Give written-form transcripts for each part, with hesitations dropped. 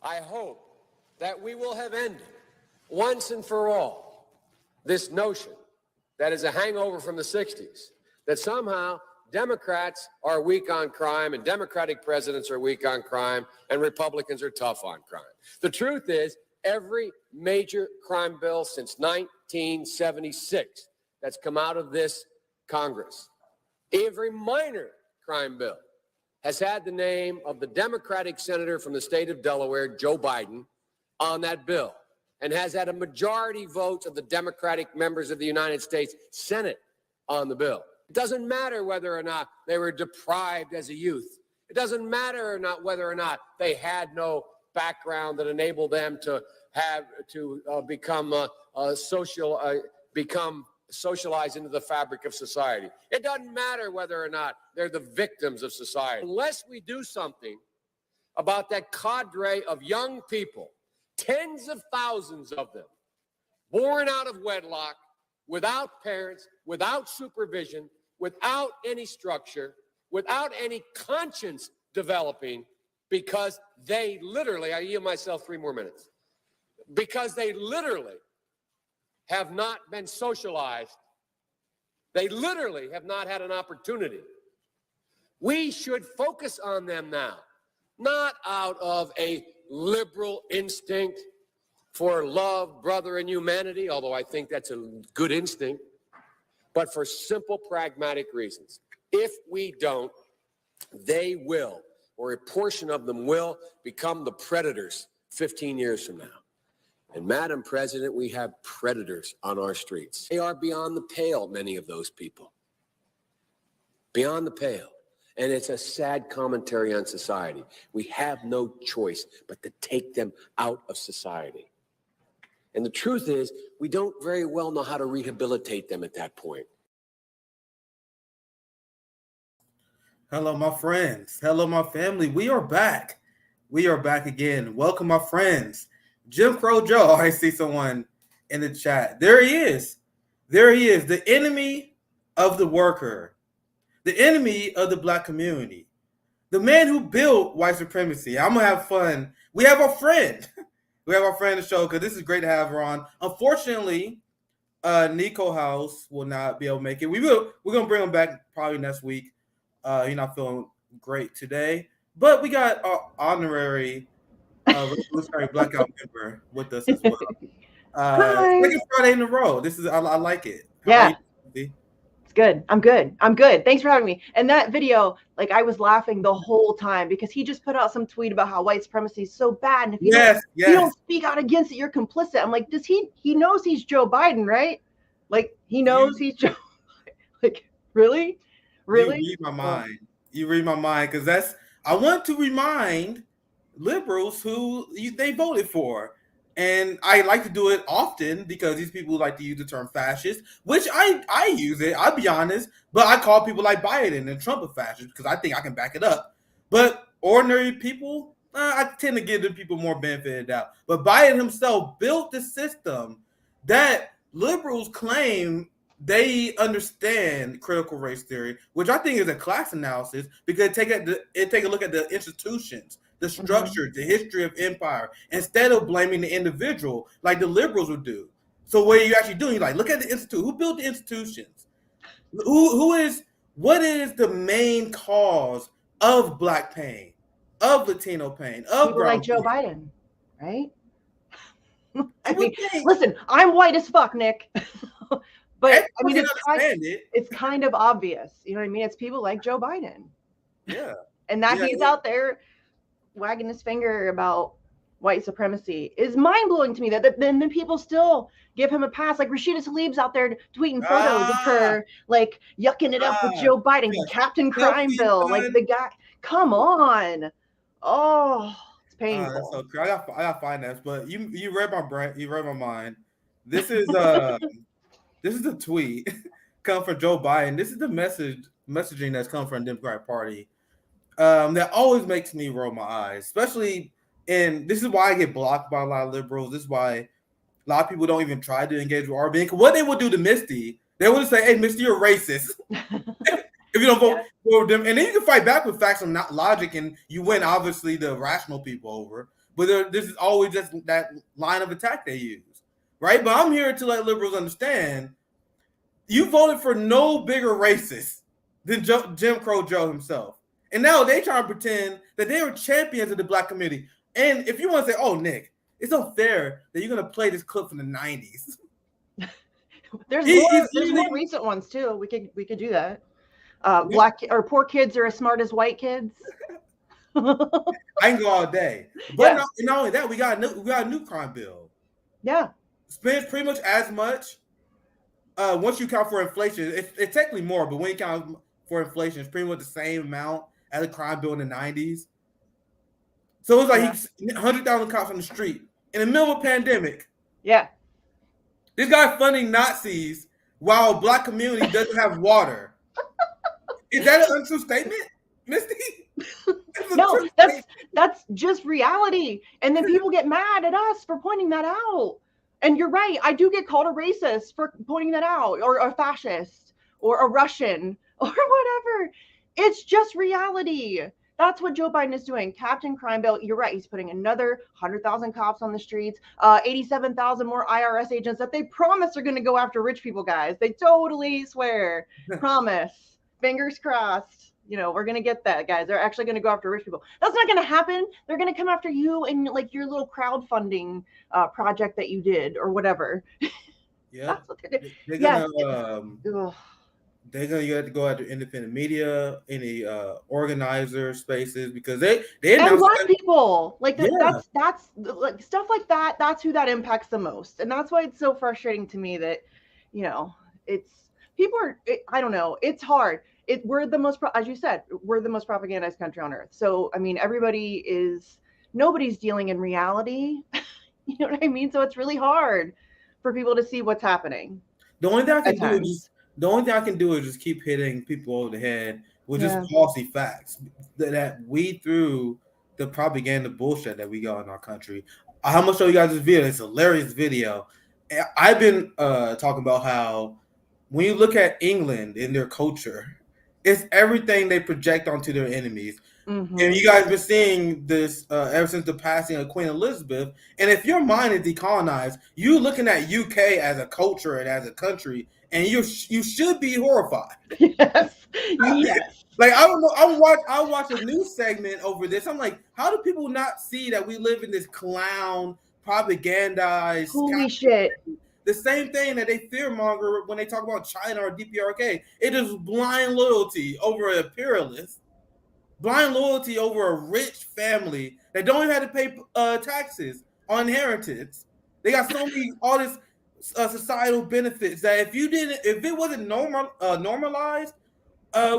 I hope that we will have ended once and for all this notion that is a hangover from the 60s, that somehow Democrats are weak on crime and Democratic presidents are weak on crime and Republicans are tough on crime. The truth is, every major crime bill since 1976 that's come out of this Congress, every minor crime bill has had the name of the Democratic senator from the state of Delaware, Joe Biden, on that bill, and has had a majority vote of the Democratic members of the United States Senate on the bill. It doesn't matter whether or not they were deprived as a youth. It doesn't matter or not whether or not they had no background that enabled them to become socialized into the fabric of society. It doesn't matter whether or not they're the victims of society. Unless we do something about that cadre of young people, tens of thousands of them, born out of wedlock, without parents, without supervision, without any structure, without any conscience developing, because they literally, I yield myself 3 more minutes, because they literally have not been socialized. They literally have not had an opportunity. We should focus on them now, not out of a liberal instinct for love, brother, and humanity, although I think that's a good instinct, but for simple, pragmatic reasons. If we don't, they will, or a portion of them will, become the predators 15 years from now. And Madam President, we have predators on our streets. They are beyond the pale, many of those people. Beyond the pale. And it's a sad commentary on society. We have no choice but to take them out of society. And the truth is, we don't very well know how to rehabilitate them at that point. Hello, my friends. Hello, my family. We are back. We are back again. Welcome, my friends. Jim Crow Joe. I see someone in the chat. There he is. There he is. The enemy of the worker. The enemy of the black community. The man who built white supremacy. I'm going to have fun. We have a friend. We have our friend on the show because this is great to have her on. Unfortunately, Nico House will not be able to make it. We're going to bring him back probably next week. He's not feeling great today. But we got our honorary Revolutionary Blackout member with us as well. Second Friday in a row. This is I like it. Yeah. It's good. I'm good. Thanks for having me. And that video, like, I was laughing the whole time because he just put out some tweet about how white supremacy is so bad. And if you, you don't speak out against it, you're complicit. I'm like, he knows he's Joe Biden, right? Like, he knows he's Joe. Like, really? Really? You read my mind. You read my mind because I want to remind liberals who they voted for. And I like to do it often because these people like to use the term fascist, which I use it, I'll be honest, but I call people like Biden and Trump a fascist because I think I can back it up. But ordinary people, I tend to give the people more benefit of the doubt. But Biden himself built the system that liberals claim they understand critical race theory, which I think is a class analysis because take a look at the institutions, the structure, the history of empire, instead of blaming the individual like the liberals would do. So what are you actually doing? You're like, look at the institute. Who built the institutions? What is the main cause of black pain, of Latino pain, of people like Joe Biden, right? I mean, listen, I'm white as fuck, Nick. But I mean, it's kind of obvious. You know what I mean? It's people like Joe Biden. Yeah. And that he's out there wagging his finger about white supremacy is mind-blowing to me that then the people still give him a pass. Like Rashida Tlaib's out there tweeting photos of her like yucking it up with Joe Biden, Captain Crime Bill. Like the guy, come on. Oh, it's painful. That's so crazy. I got finance, but you read my brain, you read my mind. This is this is a tweet come from Joe Biden. This is the messaging that's come from the Democratic Party. That always makes me roll my eyes, especially this is why I get blocked by a lot of liberals. This is why a lot of people don't even try to engage with RB. Because what they will do to Misty, they will just say, hey, Misty, you're racist. If you don't vote for them. And then you can fight back with facts and not logic, and you win, obviously, the rational people over. but this is always just that line of attack they use, right? But I'm here to let liberals understand, you voted for no bigger racist than Jim Crow Joe himself. And now they try to pretend that they were champions of the black community. And if you want to say, oh, Nick, it's unfair that you're going to play this clip from the 90s. There's more recent ones too. We could do that. Black or poor kids are as smart as white kids. I can go all day. But not only that, we got a new crime bill. Yeah. Spends pretty much as much. Once you count for inflation, it's technically more, but when you count for inflation, it's pretty much the same amount as a crime bill in the 90s. So it's like 100,000 cops on the street in the middle of a pandemic. Yeah. This guy funding Nazis while a black community doesn't have water. Is that an untrue statement, Misty? No, that's just reality. And then people get mad at us for pointing that out. And you're right. I do get called a racist for pointing that out, or a fascist, or a Russian, or whatever. It's just reality. That's what Joe Biden is doing. Captain Crime Bill. You're right. He's putting another 100,000 cops on the streets, 87,000 more IRS agents that they promise are going to go after rich people, guys. They totally swear. Promise. Fingers crossed. We're going to get that, guys. They're actually going to go after rich people. That's not going to happen. They're going to come after you and like your little crowdfunding project that you did or whatever. Yeah. That's what they're doing. They're going to have to go after independent media, any organizer spaces, because they and black people. Like that's like stuff like that. That's who that impacts the most. And that's why it's so frustrating to me that, it's people are, I don't know. It's hard. We're the most, as you said, we're the most propagandized country on earth. So, I mean, nobody's dealing in reality. You know what I mean? So it's really hard for people to see what's happening. The only thing I can do is just keep hitting people over the head with just palsy facts that we through the propaganda bullshit that we got in our country. I'm gonna show you guys this video. It's a hilarious video. I've been talking about how when you look at England and their culture, it's everything they project onto their enemies. Mm-hmm. And you guys have been seeing this ever since the passing of Queen Elizabeth. And if your mind is decolonized, you're looking at UK as a culture and as a country, and you should be horrified. Yes. Yes. Like, I don't know. I'll watch a news segment over this. I'm like, how do people not see that we live in this clown propagandized? Holy shit. The same thing that they fearmonger when they talk about China or DPRK. It is blind loyalty over an imperialist, blind loyalty over a rich family that don't even have to pay taxes on inheritance. They got so many all this societal benefits that if it wasn't normalized,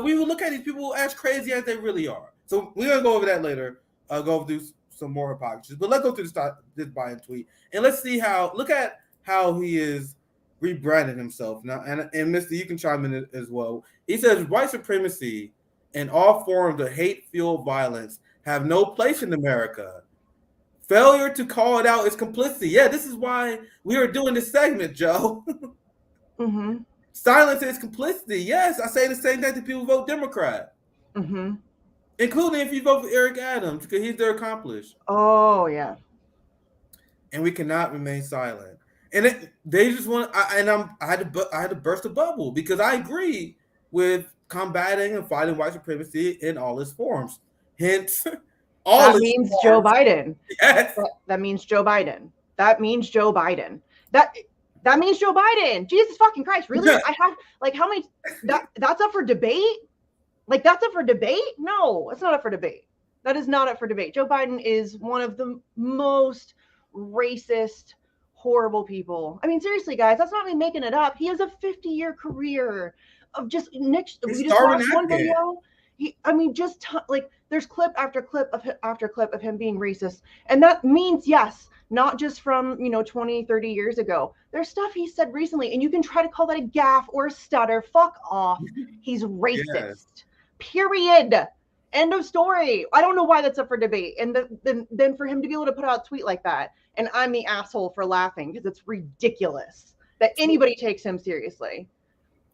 we would look at these people as crazy as they really are. So we're gonna go over that later. Go through some more hypocrisy, but let's go through this Biden tweet and let's see look at how he is rebranding himself now. And Mr. You can chime in as well. He says white supremacy and all forms of hate-fueled violence have no place in America. Failure to call it out is complicity. Yeah, this is why we are doing this segment, Joe. Mm-hmm. Silence is complicity. Yes, I say the same thing to people who vote Democrat. Mm-hmm. Including if you vote for Eric Adams, because he's their accomplice. Oh, yeah. And we cannot remain silent. And they just want. I had to burst a bubble because I agree with combating and fighting white supremacy in all its forms. Hence, that means Joe Biden. Yes, that means Joe Biden. That means Joe Biden. That means Joe Biden. Jesus fucking Christ! Really? I have how many? That's up for debate. Like that's up for debate? No, it's not up for debate. That is not up for debate. Joe Biden is one of the most racist, horrible people. I mean, seriously, guys, that's not me making it up. He has a 50-year career of just we just watched one video. There's clip after clip of him being racist. And that means, yes, not just from, 20, 30 years ago. There's stuff he said recently, and you can try to call that a gaffe or a stutter. Fuck off. He's racist. Yes. Period. End of story. I don't know why that's up for debate. And then for him to be able to put out a tweet like that, and I'm the asshole for laughing because it's ridiculous that anybody takes him seriously.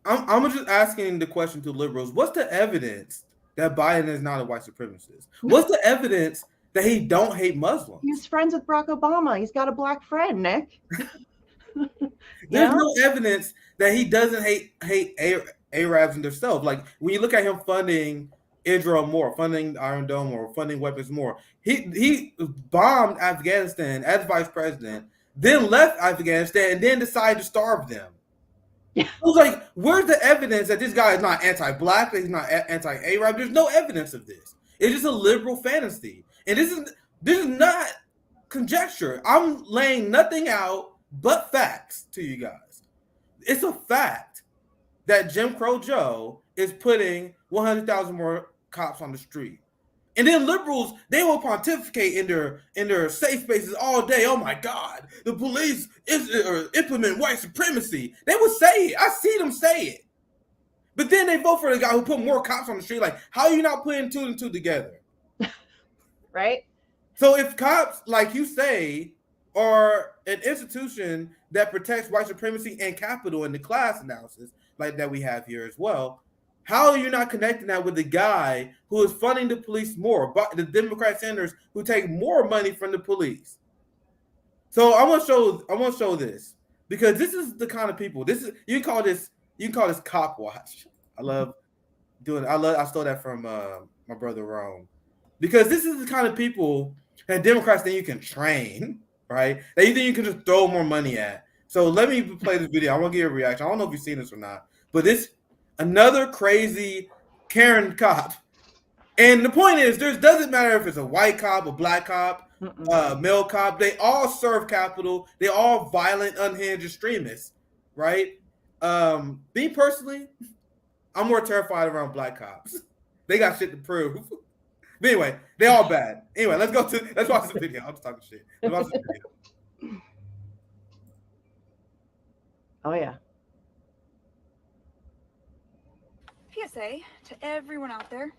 I'm just asking the question to liberals. What's the evidence that Biden is not a white supremacist? What's the evidence that he don't hate Muslims. He's friends with Barack Obama. He's got a black friend, Nick. There's no evidence that he doesn't hate Arabs and themselves. Like when you look at him funding Israel more, funding Iron Dome more, funding weapons more, he bombed Afghanistan as vice president, then left Afghanistan, and then decided to starve them. Yeah. I was like, where's the evidence that this guy is not anti-black, that he's not anti-Arab? There's no evidence of this. It's just a liberal fantasy. And this is not conjecture. I'm laying nothing out but facts to you guys. It's a fact that Jim Crow Joe is putting 100,000 more cops on the street. And then liberals, they will pontificate in their safe spaces all day. Oh my God, the police implement white supremacy. They would say it. I see them say it. But then they vote for the guy who put more cops on the street. Like, how are you not putting two and two together? Right? So if cops, like you say, are an institution that protects white supremacy and capital in the class analysis, like that we have here as well, how are you not connecting that with the guy who is funding the police more, the Democrat senators who take more money from the police? So I want to show this, because this is the kind of people. You can call this cop watch. I stole that from my brother Rome, because this is the kind of people that Democrats think you can train, right? That you think you can just throw more money at. So let me play this video. I want to get a reaction. I don't know if you've seen this or not, but this another crazy Karen cop. And the point is, doesn't matter if it's a white cop, a black cop, male cop. They all serve capital. They're all violent, unhinged extremists, right? Me personally, I'm more terrified around black cops. They got shit to prove. But anyway, they all bad. Anyway, let's watch the video. I'm just talking shit. Let's watch the video. Oh yeah. PSA to everyone out there.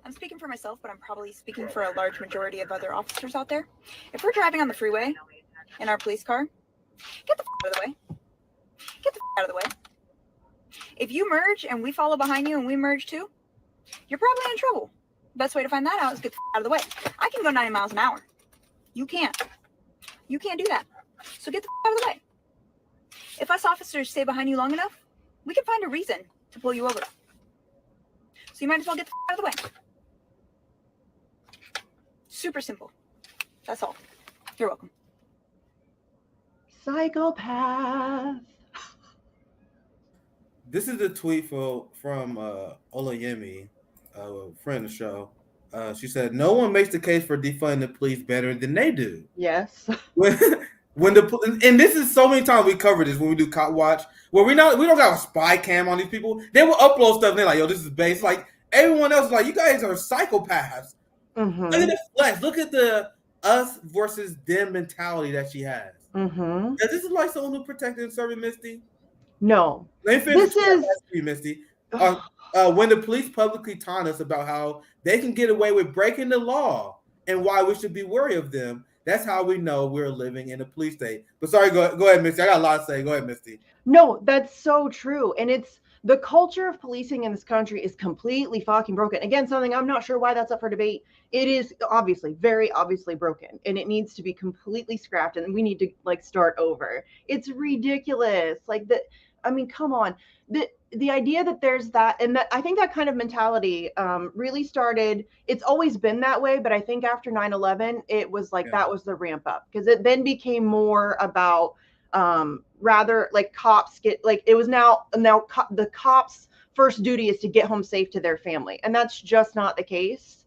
I'm speaking for myself, but I'm probably speaking for a large majority of other officers out there. If we're driving on the freeway in our police car, get the out of the way. Get the out of the way. If you merge and we follow behind you and we merge too, you're probably in trouble. Best way to find that out is get the out of the way. I can go 90 miles an hour. You can't. You can't do that. So get the out of the way. If us officers stay behind you long enough, we can find a reason to pull you over. So you might as well get the out of the way. Super simple. That's all. You're welcome. Psychopath. This is a tweet from Olayemi, a friend of the show. She said, "No one makes the case for defunding the police better than they do." Yes. And this is so many times we cover this when we do Cop Watch, where we don't got a spy cam on these people. They will upload stuff and they're like, "Yo, this is base." Like everyone else is like, "You guys are psychopaths." Mm-hmm. Look at the flex. Look at the us versus them mentality that she has. Mm-hmm. Is this like someone who protected and serving Misty? No. This is Misty. When the police publicly taunt us about how they can get away with breaking the law and why we should be worried of them, that's how we know we're living in a police state. But sorry, go ahead, Misty. I got a lot to say. Go ahead, Misty. No, that's so true. And it's the culture of policing in this country is completely fucking broken. Again, something I'm not sure why that's up for debate. It is obviously, very obviously broken, and it needs to be completely scrapped, and we need to start over. It's ridiculous. I mean, come on. The idea that there's that, and that I think that kind of mentality really started, it's always been that way, but I think after 9/11, it was that was the ramp up, because it then became more about rather cops it was now the cops' first duty is to get home safe to their family, and that's just not the case.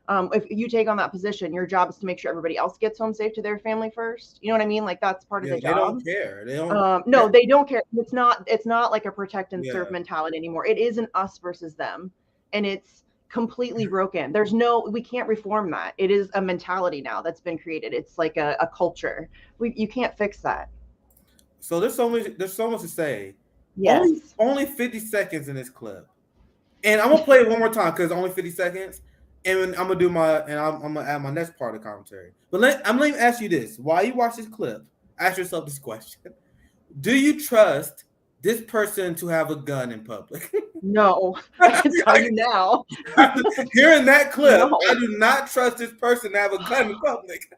If you take on that position, your job is to make sure everybody else gets home safe to their family first. You know what I mean? That's part of the job. They don't care. They don't. No, they don't care. It's not like a protect and serve mentality anymore. It is an us versus them, and it's completely broken. We can't reform that. It is a mentality now that's been created. It's like a culture. You can't fix that. So there's so much to say. Yes. Only 50 seconds in this clip, and I'm gonna play it one more time because only 50 seconds. And I'm gonna add my next part of the commentary. But I'm gonna ask you this: while you watch this clip, ask yourself this question: do you trust this person to have a gun in public. No, I can tell you now. Hearing that clip, No. I do not trust this person to have a gun in public.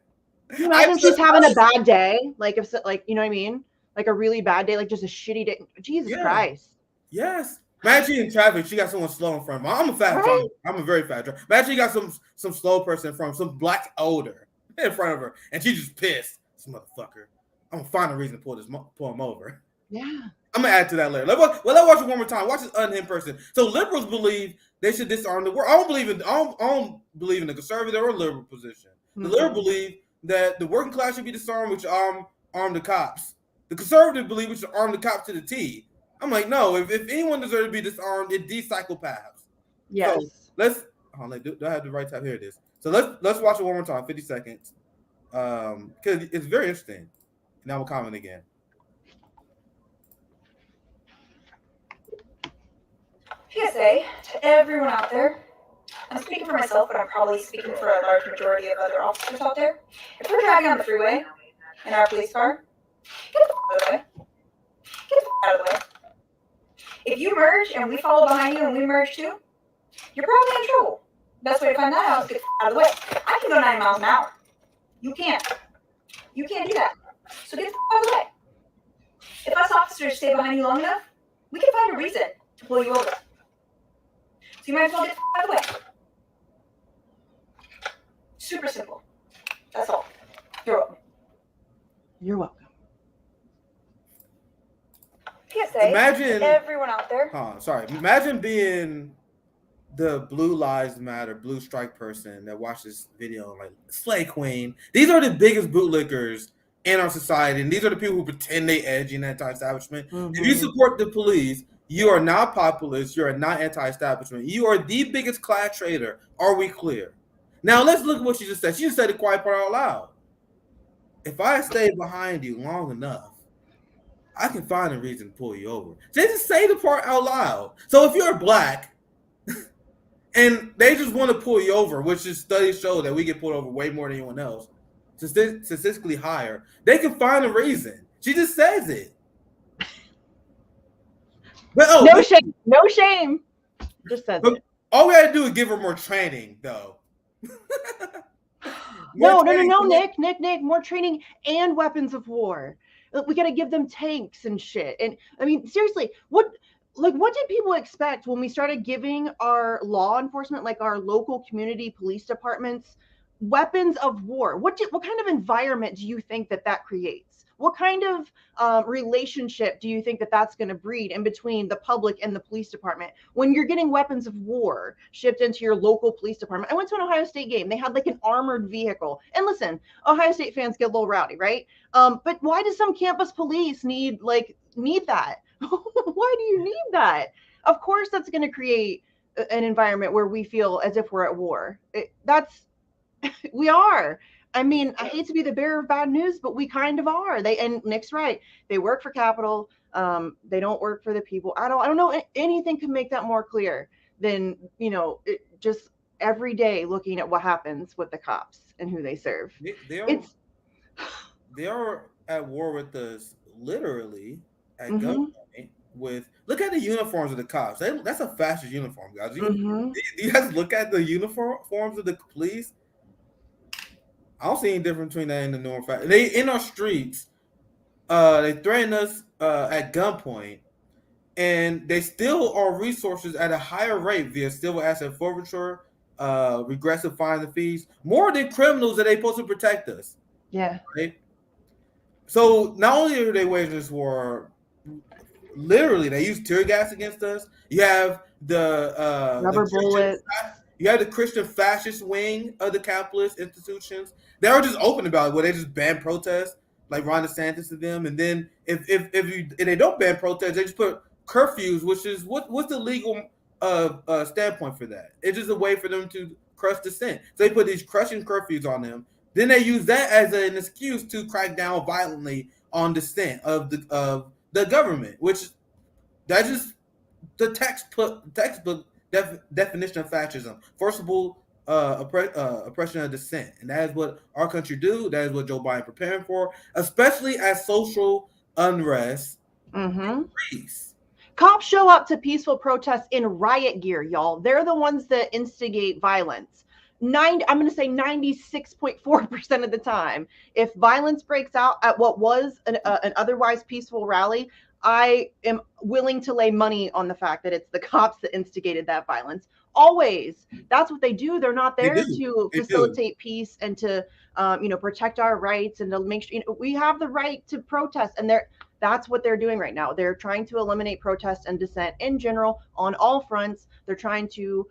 Can you imagine she's having a bad day? Like if like you know what I mean? Like a really bad day, like just a shitty day. Jesus Christ. Yes. Imagine in traffic, she got someone slow in front of her. I'm a fat driver. I'm a very fat driver. Imagine you got some slow person in front of her, some black older in front of her, and she just pissed. This motherfucker. I'm gonna find a reason to pull him over. Yeah. I'm gonna add to that later. Let's watch it one more time. Watch this unhinged person. So liberals believe they should disarm the world. I don't believe in the conservative or liberal position. The liberal believe that the working class should be disarmed, which arm the cops. The conservative believe we should arm the cops to the T. I'm like, no. If anyone deserves to be disarmed, it's these psychopaths. Yes. So do I have the right time? Here it is. So let's watch it one more time, 50 seconds, because it's very interesting. Now we'll comment again. PSA to everyone out there. I'm speaking for myself, but I'm probably speaking for a large majority of other officers out there. If we're driving on the freeway in our police car, get the out of the way. Get the out of the way. If you merge and we follow behind you and we merge too, you're probably in trouble. Best way to find that out is get the out of the way. I can go 90 miles an hour. You can't. You can't do that. So get the out of the way. If us officers stay behind you long enough, we can find a reason to pull you over. So you might as well get the out of the way. Super simple. That's all. You're welcome. You're welcome. PSA. Imagine everyone out there. Imagine being the Blue Lives Matter, Blue Strike person that watched this video like Slay Queen. These are the biggest bootlickers in our society, and these are the people who pretend they edgy and anti-establishment. If you support the police, you are not populist. You are not anti-establishment. You are the biggest class traitor. Are we clear? Now let's look at what she just said. She just said the quiet part out loud. If I stay behind you long enough, I can find a reason to pull you over. They just say the part out loud. So if you're black and they just want to pull you over, which is studies show that we get pulled over way more than anyone else, statistically higher, they can find a reason. She just says it. But no shame. Just says it. All we had to do is give her more training, though. No, Nick, more training and weapons of war. We got to give them tanks and shit. And I mean, seriously, what did people expect when we started giving our law enforcement, like our local community police departments, weapons of war? What kind of environment do you think that creates? What kind of relationship do you think that's going to breed in between the public and the police department when you're getting weapons of war shipped into your local police department? I went to an Ohio State game. They had like an armored vehicle. And listen, Ohio State fans get a little rowdy, right? But why does some campus police need that? Why do you need that? Of course, that's going to create an environment where we feel as if we're at war. We are. I mean, I hate to be the bearer of bad news, but we kind of are. And Nick's right. They work for capital. They don't work for the people. I don't know anything could make that more clear than, just every day looking at what happens with the cops and who they serve. They are at war with us literally at gunpoint. Look at the uniforms of the cops. That's a fascist uniform, guys. Do you guys look at the uniforms of the police? I don't see any difference between that and the normal fact. They in our streets, they threaten us at gunpoint, and they steal our resources at a higher rate via civil asset forfeiture, regressive fines and fees, more than criminals that they supposed to protect us. Yeah. Right? So not only are they waging this war, literally they use tear gas against us. You have the rubber bullets. You have the Christian fascist wing of the capitalist institutions. They are just open about it, where they just ban protests, like Ron DeSantis to them. And then if they don't ban protests, they just put curfews, which is what's the legal standpoint for that? It's just a way for them to crush dissent. So they put these crushing curfews on them. Then they use that as an excuse to crack down violently on dissent of the government, which that's just the textbook definition of fascism: forcible oppression of dissent. And that is what our country do. That is what Joe Biden preparing for, especially as social unrest Mm-hmm. Greece. Cops show up to peaceful protests in riot gear, y'all. They're the ones that instigate violence. I'm going to say 96.4% of the time, if violence breaks out at what was an otherwise peaceful rally, I am willing to lay money on the fact that it's the cops that instigated that violence. Always. That's what they do. They're not there to facilitate peace and to, protect our rights and to make sure we have the right to protest. And that's what they're doing right now. They're trying to eliminate protest and dissent in general on all fronts. They're trying to,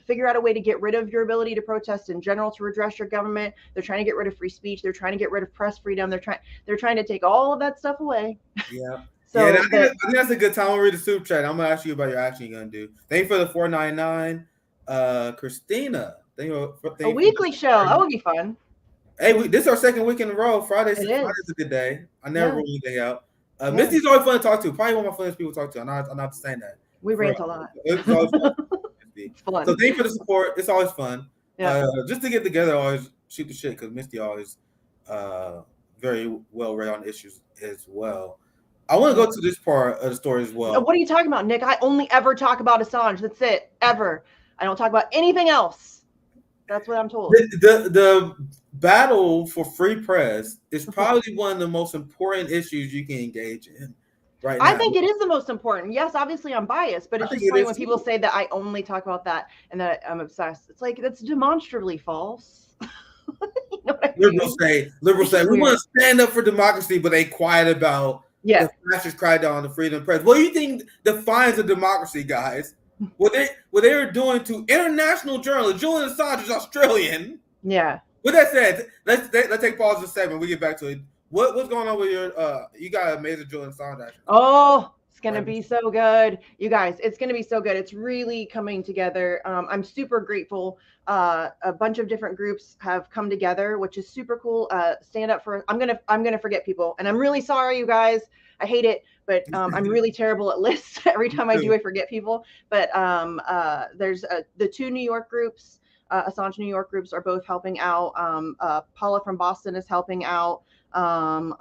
figure out a way to get rid of your ability to protest in general, to redress your government. They're trying to get rid of free speech. They're trying to get rid of press freedom. They're trying to take all of that stuff away. Yeah. So I think that's a good time. I'll read the super chat. I'm gonna ask you about your action you're gonna do. Thank you for the $4.99. Christina. A weekly show. That would be fun. Hey, this is our second week in a row. Friday's a good day. I never rule anything out. Misty's always fun to talk to. Probably one of my funniest people to talk to. I'm not saying that. We rant a lot. It's always fun. It's fun. So thank you for the support. It's always fun. Yeah. Just to get together, always shoot the shit because Misty always very well read on issues as well. I want to go to this part of the story as well. What are you talking about, Nick? I only ever talk about Assange. That's it. Ever. I don't talk about anything else. That's what I'm told. The battle for free press is probably one of the most important issues you can engage in right now. I think it is the most important. Yes, obviously I'm biased, but it's just funny when people say that I only talk about that and that I'm obsessed. It's like, that's demonstrably false. You know what I mean? Liberals say we want to stand up for democracy, but they quiet about the fascist cry down on the freedom of press. What do you think defines a democracy, guys? What they were doing to international journalists. Julian Assange is Australian. Yeah. With that said, let's take pause in a second. We get back to it. What's going on with your? You got an amazing Julian Assange action. Oh, it's gonna be so good, you guys. It's gonna be so good. It's really coming together. I'm super grateful. A bunch of different groups have come together, which is super cool. Stand up for. I'm gonna forget people, and I'm really sorry, you guys. I hate it, but I'm really terrible at lists. Every time I do, I forget people. But there's the two New York groups. Assange New York groups are both helping out. Paula from Boston is helping out. Assange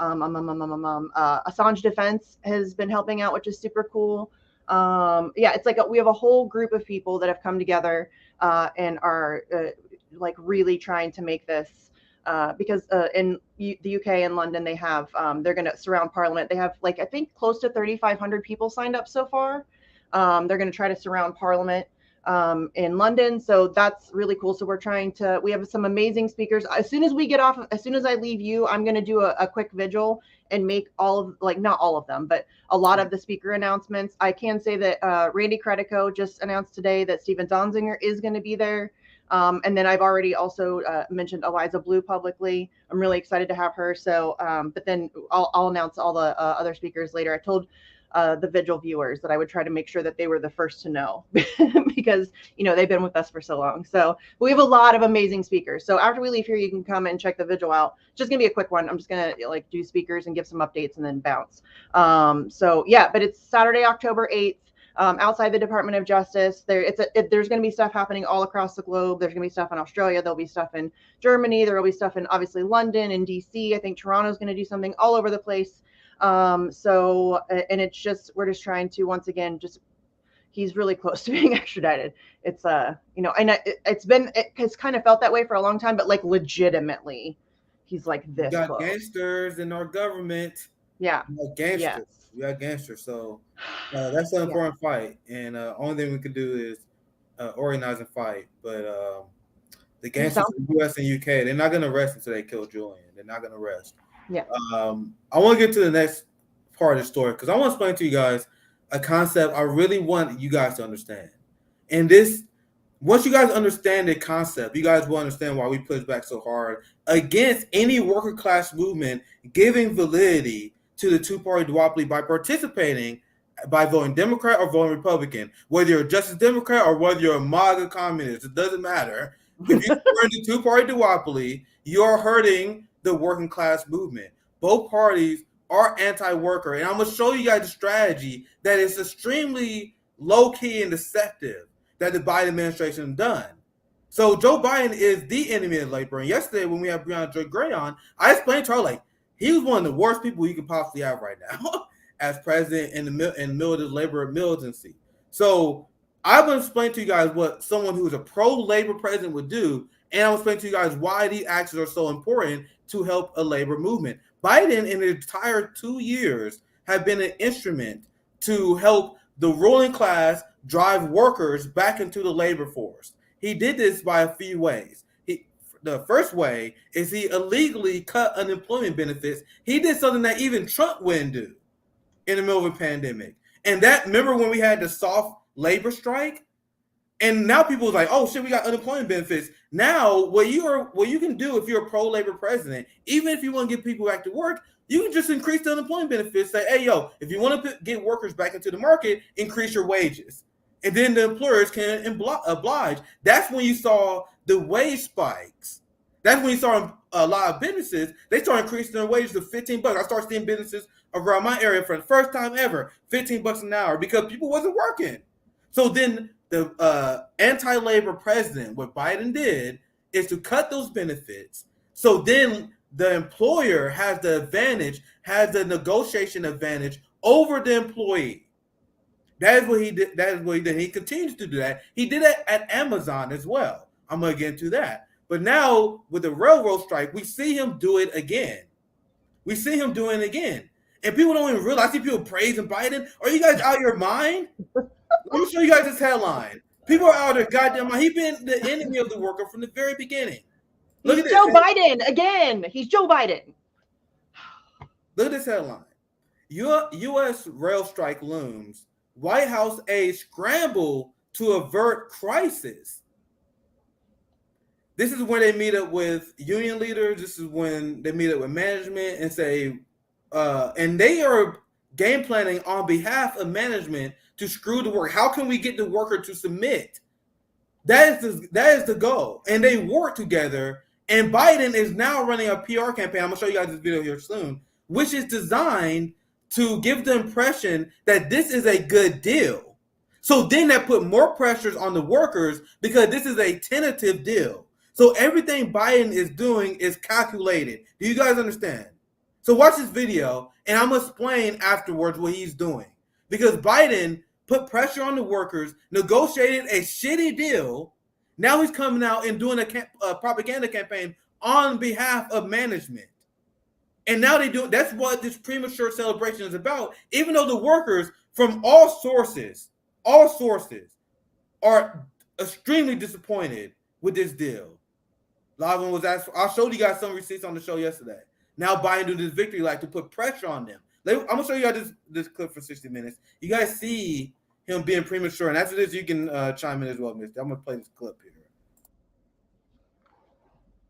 Defense has been helping out, which is super cool. It's like we have a whole group of people that have come together and are like really trying to make this because in the UK and London they have they're going to surround Parliament. They have like I think close to 3,500 people signed up so far. They're going to try to surround Parliament in London, so that's really cool. So we have some amazing speakers. As soon as I leave you, I'm going to do a quick vigil and make not all of them, but a lot of the speaker announcements. I can say that Randy Credico just announced today that Stephen Donziger is going to be there. And then I've already also mentioned Eliza Blue publicly. I'm really excited to have her. So, but then I'll announce all the other speakers later. I told the vigil viewers that I would try to make sure that they were the first to know because, they've been with us for so long. So we have a lot of amazing speakers. So after we leave here, you can come and check the vigil out. It's just gonna be a quick one. I'm just gonna do speakers and give some updates and then bounce. But it's Saturday, October 8th. Outside the Department of Justice, there's going to be stuff happening all across the globe. There's going to be stuff in Australia. There'll be stuff in Germany. There will be stuff in obviously London and DC. I think Toronto's going to do something all over the place. And it's just we're just trying to once again he's really close to being extradited. It's and it's kind of felt that way for a long time, but like legitimately, he's like this. We got close. Gangsters in our government. Yeah, we got gangsters. Yes. We got gangsters. So that's an important fight, and only thing we could do is organize and fight. But the gangsters in the U.S. and UK, they're not going to rest until they kill Julian. They're not going to rest. Yeah. I want to get to the next part of the story because I want to explain to you guys a concept I really want you guys to understand. And once you guys understand the concept, you guys will understand why we push back so hard against any worker class movement giving validity to the two-party duopoly by voting Democrat or voting Republican. Whether you're a Justice Democrat or whether you're a MAGA communist, it doesn't matter. If you turn the two-party duopoly, you're hurting the working class movement. Both parties are anti-worker, and I'm going to show you guys a strategy that is extremely low-key and deceptive that the Biden administration has done. So Joe Biden is the enemy of labor. And yesterday when we had Breonna Joy Gray on, I explained to her, he was one of the worst people you could possibly have right now. as president in the middle of the labor militancy. So I'm going to explain to you guys what someone who is a pro-labor president would do, and I'll explain to you guys why these actions are so important to help a labor movement. Biden, in the entire 2 years, have been an instrument to help the ruling class drive workers back into the labor force. He did this by a few ways. The first way is he illegally cut unemployment benefits. He did something that even Trump wouldn't do in the middle of a pandemic. And that, remember when we had the soft labor strike? And now people are like, oh shit, we got unemployment benefits. Now, what you can do if you're a pro-labor president, even if you want to get people back to work, you can just increase the unemployment benefits. Say, hey, yo, if you want to get workers back into the market, increase your wages. And then the employers can oblige. That's when you saw the wage spikes. That's when you saw a lot of businesses, they started increasing their wages to $15. I started seeing businesses around my area for the first time ever, $15 an hour, because people wasn't working. So then the anti-labor president, what Biden did is to cut those benefits. So then the employer has the advantage, has the negotiation advantage over the employee. That is what he did. That is what he did. He continues to do that. He did it at Amazon as well. I'm going to get into that. But now with the railroad strike, we see him do it again. We see him doing it again. And people don't even realize. I see people praising Biden. Are you guys out of your mind? Let me show you guys this headline. People are out of their goddamn mind. He's been the enemy of the worker from the very beginning. Look He's at Joe this. Biden again. He's Joe Biden. Look at this headline. U.S. rail strike looms. White House aides scramble to avert crisis. This is when they meet up with union leaders. This is when they meet up with management and say, and they are game planning on behalf of management to screw the work. How can we get the worker to submit? That is the goal. And they work together. And Biden is now running a PR campaign. I'm going to show you guys this video here soon, which is designed to give the impression that this is a good deal. So then that put more pressures on the workers because this is a tentative deal. So everything Biden is doing is calculated. Do you guys understand? So watch this video, and I'm going to explain afterwards what he's doing. Because Biden put pressure on the workers, negotiated a shitty deal. Now he's coming out and doing a propaganda campaign on behalf of management. And now they do. That's what this premature celebration is about. Even though the workers from all sources are extremely disappointed with this deal. A lot of them was asked. I showed you guys some receipts on the show yesterday. Now Biden do this victory like to put pressure on them. I'm gonna show you guys this clip for 60 minutes. You guys see him being premature, and after this, you can chime in as well, Mister. I'm gonna play this clip here.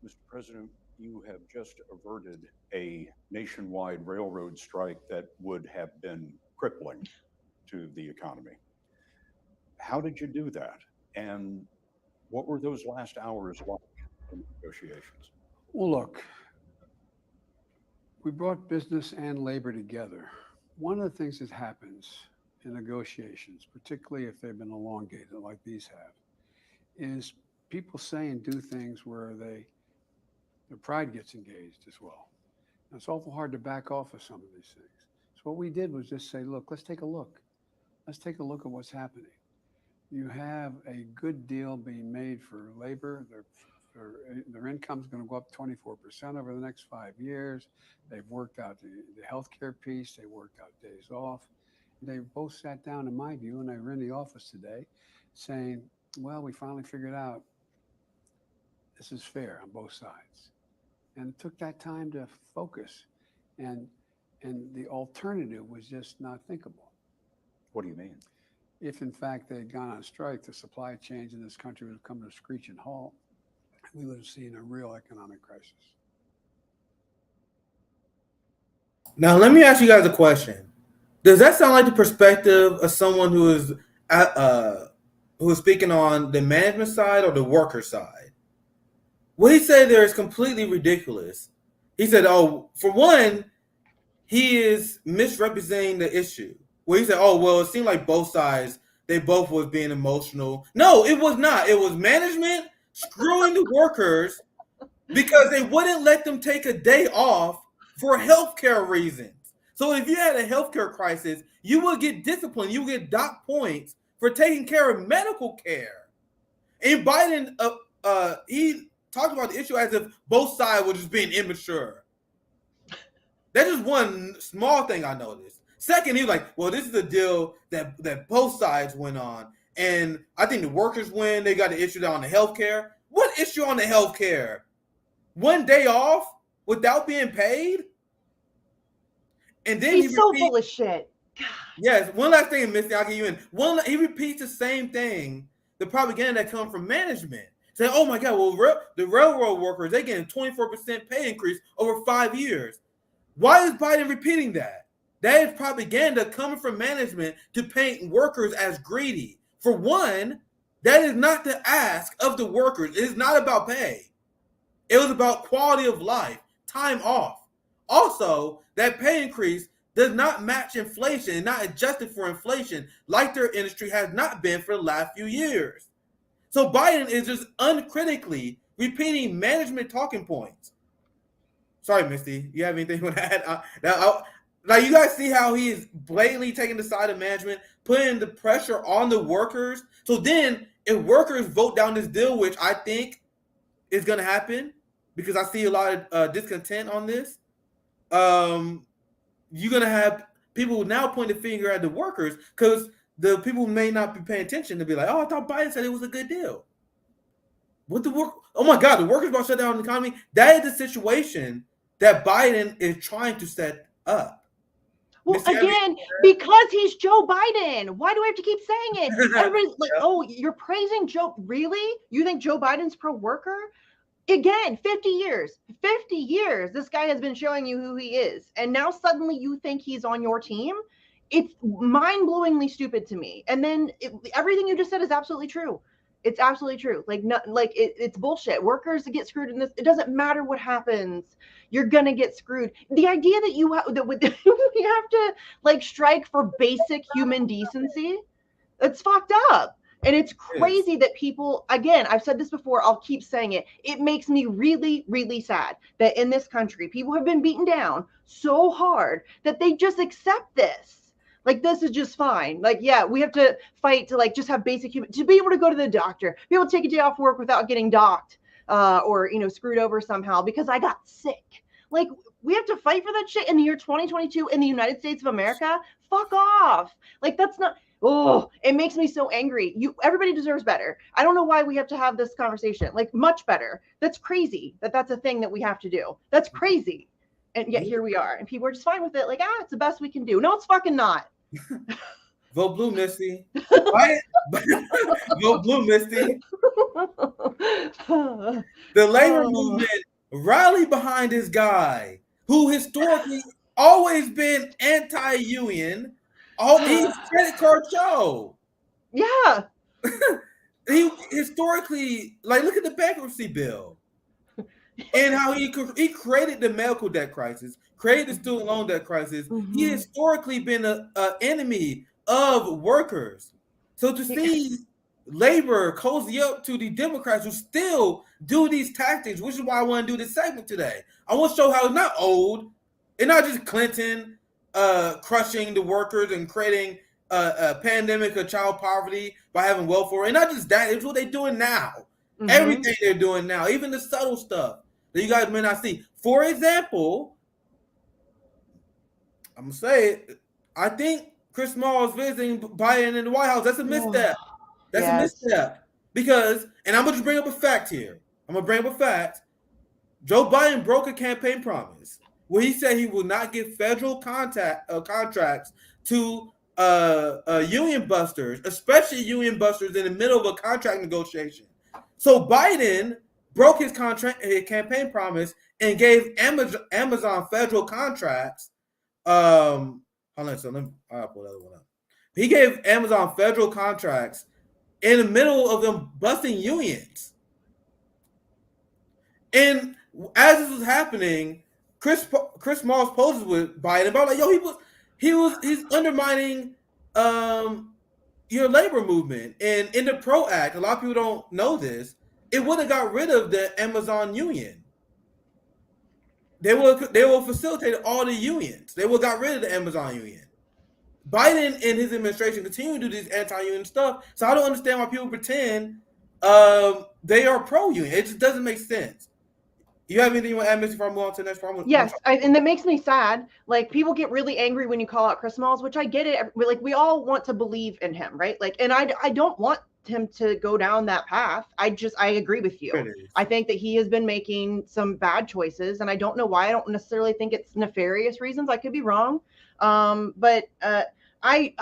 Mr. President, you have just averted a nationwide railroad strike that would have been crippling to the economy. How did you do that? And what were those last hours like in the negotiations? Well, look, we brought business and labor together. One of the things that happens in negotiations, particularly if they've been elongated like these have, is people say and do things where their pride gets engaged as well. And it's awful hard to back off of some of these things. So what we did was just say, look, let's take a look. Let's take a look at what's happening. You have a good deal being made for labor. Their income is going to go up 24% over the next 5 years. They've worked out the healthcare piece. They worked out days off. They both sat down, in my view, and they were in the office today saying, well, we finally figured out this is fair on both sides. And it took that time to focus. And the alternative was just not thinkable. What do you mean? If, in fact, they had gone on strike, the supply chains in this country would have come to a screeching halt. We would have seen a real economic crisis. Now, let me ask you guys a question. Does that sound like the perspective of someone who is speaking on the management side or the worker side? What he said there is completely ridiculous. He said, oh, for one, he is misrepresenting the issue. Where he said, oh, well, it seemed like both sides, they both was being emotional. No, it was not. It was management screwing the workers because they wouldn't let them take a day off for healthcare reasons. So So if you had a healthcare crisis, you would get disciplined. You would get dock points for taking care of medical care. And Biden, he talked about the issue as if both sides were just being immature. That's just one small thing I noticed. Second, he was like, well, this is the deal that both sides went on. And I think the workers win. They got the issue on the healthcare. What issue on the healthcare? 1 day off without being paid? And then he's so full of shit. God. Yes, one last thing, Misty, I'll get you in. He repeats the same thing, the propaganda that comes from management. Saying, oh my God, well, the railroad workers, they getting 24% pay increase over 5 years. Why is Biden repeating that? That is propaganda coming from management to paint workers as greedy. For one, that is not the ask of the workers. It is not about pay. It was about quality of life, time off. Also, that pay increase does not match inflation and not adjusted for inflation like their industry has not been for the last few years. So Biden is just uncritically repeating management talking points. Sorry, Misty, you have anything you want to add? Now you guys see how he is blatantly taking the side of management, putting the pressure on the workers. So then if workers vote down this deal, which I think is going to happen because I see a lot of discontent on this, you're going to have people now point the finger at the workers because the people may not be paying attention to be like, oh, I thought Biden said it was a good deal. What the work? Oh my God, the workers about to shut down the economy. That is the situation that Biden is trying to set up. Well, again, because he's Joe Biden. Why do I have to keep saying it? Everybody's like, oh, you're praising Joe. Really? You think Joe Biden's pro-worker? Again, 50 years. 50 years, this guy has been showing you who he is. And now suddenly you think he's on your team? It's mind-blowingly stupid to me. And then everything you just said is absolutely true. It's absolutely true. It's bullshit. Workers get screwed in this. It doesn't matter what happens. You're gonna get screwed. The idea that you have to strike for basic human decency, it's fucked up. And it's crazy that people, again, I've said this before, I'll keep saying it. It makes me really, really sad that in this country, people have been beaten down so hard that they just accept this. This is just fine. Yeah, we have to fight to just have basic human, to be able to go to the doctor, be able to take a day off work without getting docked or, screwed over somehow because I got sick. We have to fight for that shit in the year 2022 in the United States of America. Fuck off. That's not, it makes me so angry. Everybody deserves better. I don't know why we have to have this conversation. Much better. That's crazy that's a thing that we have to do. That's crazy. And yet here we are. And people are just fine with it. It's the best we can do. No, it's fucking not. Vote blue, Misty. Vote blue, Misty. The labor movement rallied behind this guy who historically always been anti-union. He's credit card Joe. Yeah. He historically, look at the bankruptcy bill and how he created the medical debt crisis, created the student loan debt crisis. Mm-hmm. He historically been an enemy of workers. So to see labor cozy up to the Democrats who still do these tactics, which is why I want to do this segment today. I want to show how it's not old. It's not just Clinton crushing the workers and creating a pandemic of child poverty by having welfare. And not just that, it's what they're doing now. Mm-hmm. Everything they're doing now, even the subtle stuff that you guys may not see. For example, I'm going to say it, I think Chris Small's visiting Biden in the White House. That's a misstep. That's a misstep. Because, and I'm going to just bring up a fact here. Joe Biden broke a campaign promise where he said he will not give federal contracts to union busters, especially union busters in the middle of a contract negotiation. So Biden broke his campaign promise and gave Amazon federal contracts. Hold on, so I'll pull the other one up. He gave Amazon federal contracts in the middle of them busting unions. And as this was happening, Chris Smalls poses with Biden about he's undermining your labor movement. And in the PRO Act, a lot of people don't know this, it would have got rid of the Amazon union. they will facilitate all the unions. They will got rid of the Amazon union. Biden and his administration continue to do this anti-union stuff. So I don't understand why people pretend they are pro-union. It just doesn't make sense. You have anything you want to add, Missy, before I move on to the next problem? Yes, and that makes me sad. Like, people get really angry when you call out Chris Smalls, which I get it. Like, we all want to believe in him, right? Like, and I don't want him to go down that path. I agree with you. I think that he has been making some bad choices, and I don't know why. I don't necessarily think it's nefarious reasons. I could be wrong. But I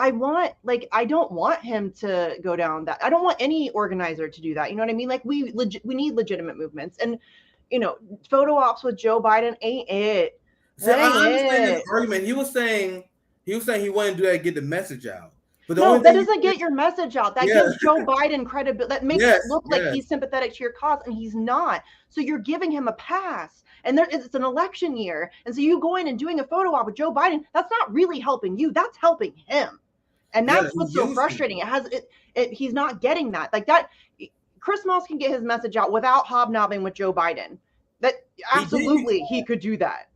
don't want him to go down that. I don't want any organizer to do that. You know what I mean? Like, we need legitimate movements, and photo ops with Joe Biden ain't it. So I understand his argument. He was saying he wanted to do that to get the message out. But that doesn't get your message out. That gives Joe Biden credibility. That makes it look like he's sympathetic to your cause, and he's not. So you're giving him a pass. And it's an election year. And so you going and doing a photo op with Joe Biden, that's not really helping you. That's helping him. And that's what's so frustrating. He's not getting that. Like that, Chris Smalls can get his message out without hobnobbing with Joe Biden. That absolutely he could do that.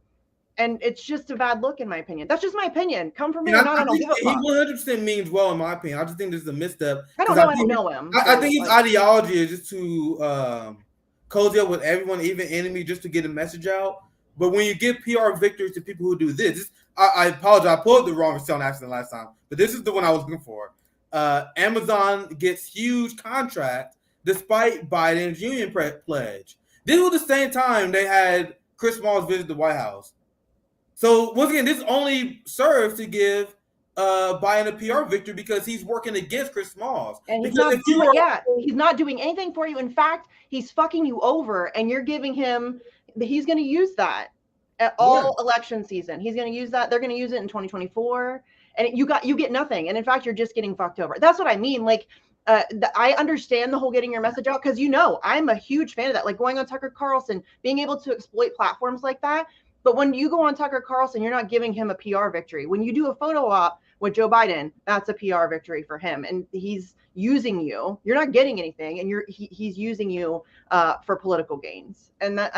And it's just a bad look, in my opinion. That's just my opinion. Come from me or not, I don't give a fuck. He 100% means well, in my opinion. I just think this is a misstep. I don't know him. I think his ideology is just to cozy up with everyone, even enemy, just to get a message out. But when you give PR victories to people who do this, I apologize. I pulled the wrong sound accident last time, but this is the one I was looking for. Amazon gets huge contract despite Biden's union pledge. This was the same time they had Chris Smalls visit the White House. So once again, this only serves to give Biden a PR victory because he's working against Chris Smalls. And he's not doing anything for you. In fact, he's fucking you over, and you're giving him. He's going to use that at all election season. He's going to use that. They're going to use it in 2024, and you get nothing. And in fact, you're just getting fucked over. That's what I mean. Like, I understand the whole getting your message out because I'm a huge fan of that. Like going on Tucker Carlson, being able to exploit platforms like that. But when you go on Tucker Carlson, you're not giving him a PR victory. When you do a photo op with Joe Biden, that's a PR victory for him. And he's using you. You're not getting anything, and he's using you for political gains. And that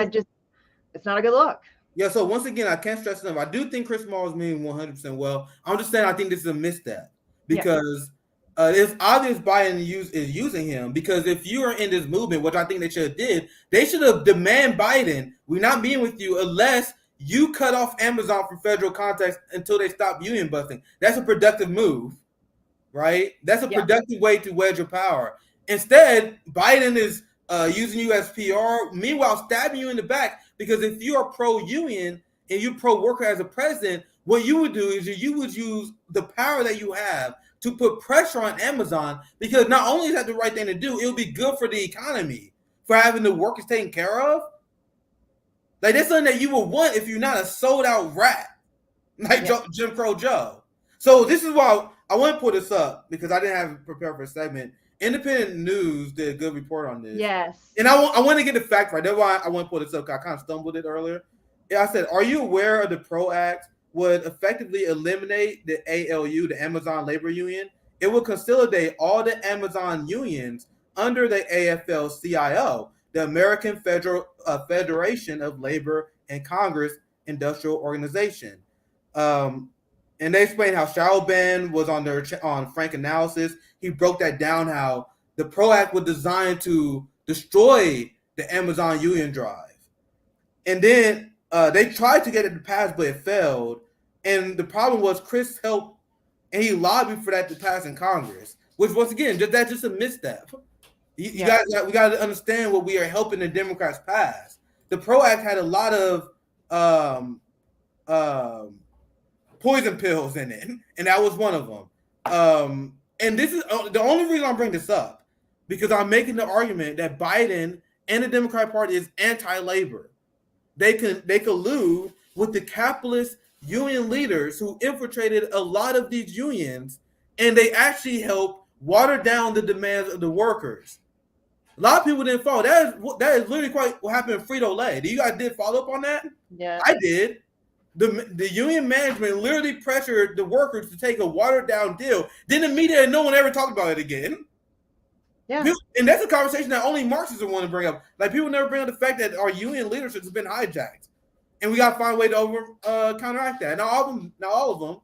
it's not a good look. Yeah, so once again, I can't stress enough. I do think Chris Smalls means 100% well. I'm just saying I think this is a misstep because it's obvious Biden is using him, because if you are in this movement, which I think they should have did, they should have demanded Biden, we're not being with you unless you cut off Amazon from federal contracts until they stop union busting. That's a productive move, right? That's a productive way to wedge your power. Instead, Biden is using you as PR, meanwhile stabbing you in the back, because if you are pro-union and you're pro-worker as a president, what you would do is you would use the power that you have to put pressure on Amazon, because not only is that the right thing to do, it'll be good for the economy, for having the workers taken care of. Like, that's something that you would want if you're not a sold-out rat like Jim Crow Joe. So this is why I want to put this up, because I didn't have it prepared for a segment. Independent News did a good report on this. Yes. And I want to get the fact right. That's why I want to put this up, because I kind of stumbled it earlier. Yeah, I said, are you aware of the PRO Act would effectively eliminate the ALU, the Amazon Labor Union? It would consolidate all the Amazon unions under the AFL-CIO, the American Federation of Labor and Congress Industrial Organization. And they explained how Cheryl Ben was on Frank Analysis. He broke that down, how the PRO Act was designed to destroy the Amazon union drive. And then they tried to get it to pass, but it failed. And the problem was Chris helped, and he lobbied for that to pass in Congress, which, once again, that's just a misstep. We got to understand what we are helping the Democrats pass. The PRO Act had a lot of poison pills in it, and that was one of them. And this is the only reason I'm bringing this up, because I'm making the argument that Biden and the Democratic Party is anti-labor. They collude with the capitalist union leaders who infiltrated a lot of these unions, and they actually help water down the demands of the workers. A lot of people didn't follow. That is literally quite what happened in Frito-Lay. You guys did follow up on that? Yeah, I did. The union management literally pressured the workers to take a watered down deal. Then the media and no one ever talked about it again. Yeah. And that's a conversation that only Marxists want to bring up. Like, people never bring up the fact that our union leadership has been hijacked. and we got to find a way to counteract that. Not all of them,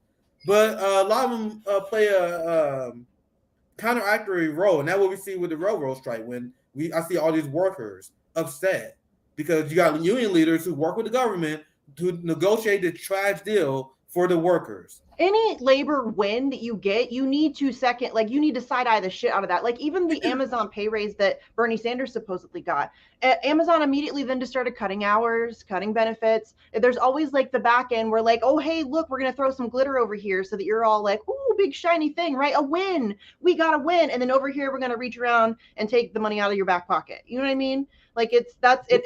but a lot of them play a counteractory role, and that's what we see with the railroad strike. When I see all these workers upset because you got union leaders who work with the government to negotiate the trash deal for the workers. Any labor win that you get, you need to you need to side eye the shit out of that. Like even the Amazon pay raise that Bernie Sanders supposedly got, Amazon immediately then just started cutting hours, cutting benefits. There's always like the back end where like, oh, hey, look, we're going to throw some glitter over here so that you're all like, ooh, big shiny thing, right? A win. We got a win. And then over here, we're going to reach around and take the money out of your back pocket. You know what I mean? Like it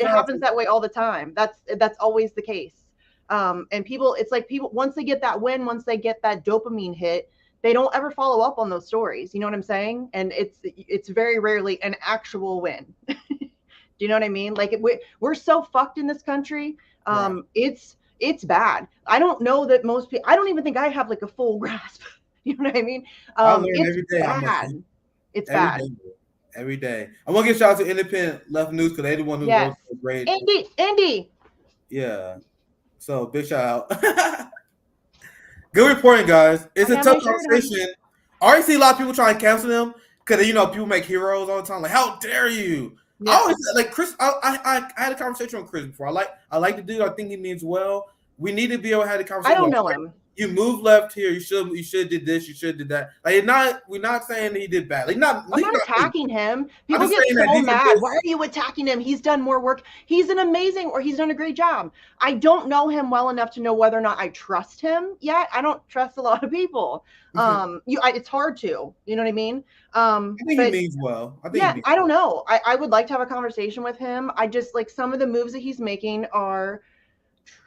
happens that way all the time. That's always the case. And people, it's like people, once they get that win, once they get that dopamine hit, they don't ever follow up on those stories. You know what I'm saying? And it's very rarely an actual win. Do you know what I mean? Like we're so fucked in this country. Right. It's bad. I don't know that most people, I don't even think I have like a full grasp. You know what I mean? It's bad. It's bad. Every day. I want to give shout out to Independent Left News because they're the one who wrote the great. Andy. Yeah. So big shout out. Good reporting, guys. It's a tough conversation. I already see a lot of people trying to cancel them because people make heroes all the time. Like, how dare you? Yeah. I always like Chris. I had a conversation with Chris before. I like the dude. I think he means well. We need to be able to have the conversation. I don't know him. You moved left here. You should did this. You should did that. Like, we're not saying he did bad. Like, I'm not attacking him. People get so mad. Why are you attacking him? He's done more work. He's done a great job. I don't know him well enough to know whether or not I trust him yet. I don't trust a lot of people. It's hard to. You know what I mean? I think he means well. I don't know. I would like to have a conversation with him. I just like some of the moves that he's making are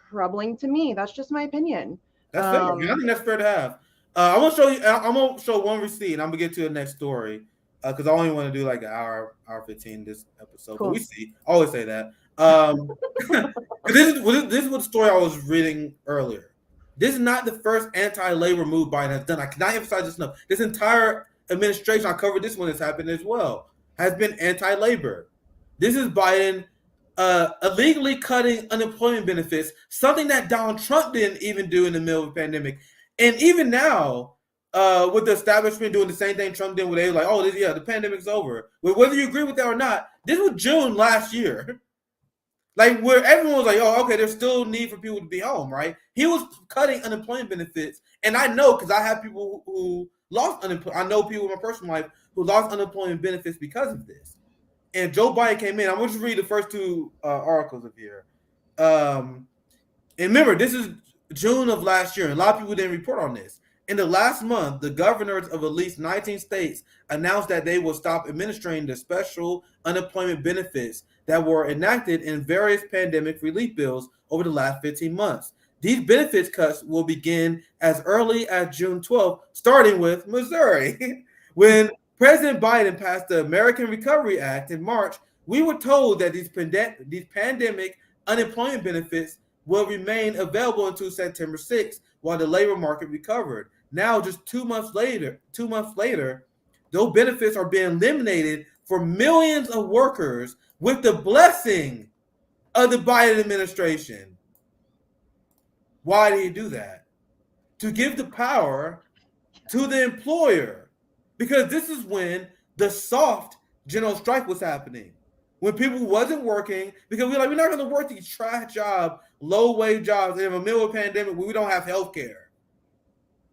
troubling to me. That's just my opinion. That's fair. I think that's fair to have. I'm gonna show one receipt. I'm gonna get to the next story because I only want to do like an hour 15 this episode. Cool. But we see. I always say that. This is what the story I was reading earlier. This is not the first anti-labor move Biden has done. I cannot emphasize this enough. This entire administration, I covered this one that's happened as well, has been anti-labor. This is Biden illegally cutting unemployment benefits, something that Donald Trump didn't even do in the middle of the pandemic. And even now, with the establishment doing the same thing Trump did, where they were like, oh, the pandemic's over. Well, whether you agree with that or not, this was June last year. Like, where everyone was like, oh, okay, there's still need for people to be home, right? He was cutting unemployment benefits. And I know, because I have people who lost unemployment. I know people in my personal life who lost unemployment benefits because of this. And Joe Biden came in. I'm going to just read the first two articles of here. And remember, this is June of last year. And a lot of people didn't report on this. In the last month, the governors of at least 19 states announced that they will stop administering the special unemployment benefits that were enacted in various pandemic relief bills over the last 15 months. These benefits cuts will begin as early as June 12th, starting with Missouri. When President Biden passed the American Recovery Act in March, we were told that these pandemic unemployment benefits will remain available until September 6th while the labor market recovered. Now, just 2 months later, those benefits are being eliminated for millions of workers with the blessing of the Biden administration. Why did he do that? To give the power to the employer. Because this is when the soft general strike was happening. When people wasn't working, because we're not going to work these trash jobs, low-wage jobs in the middle of a pandemic where we don't have health care.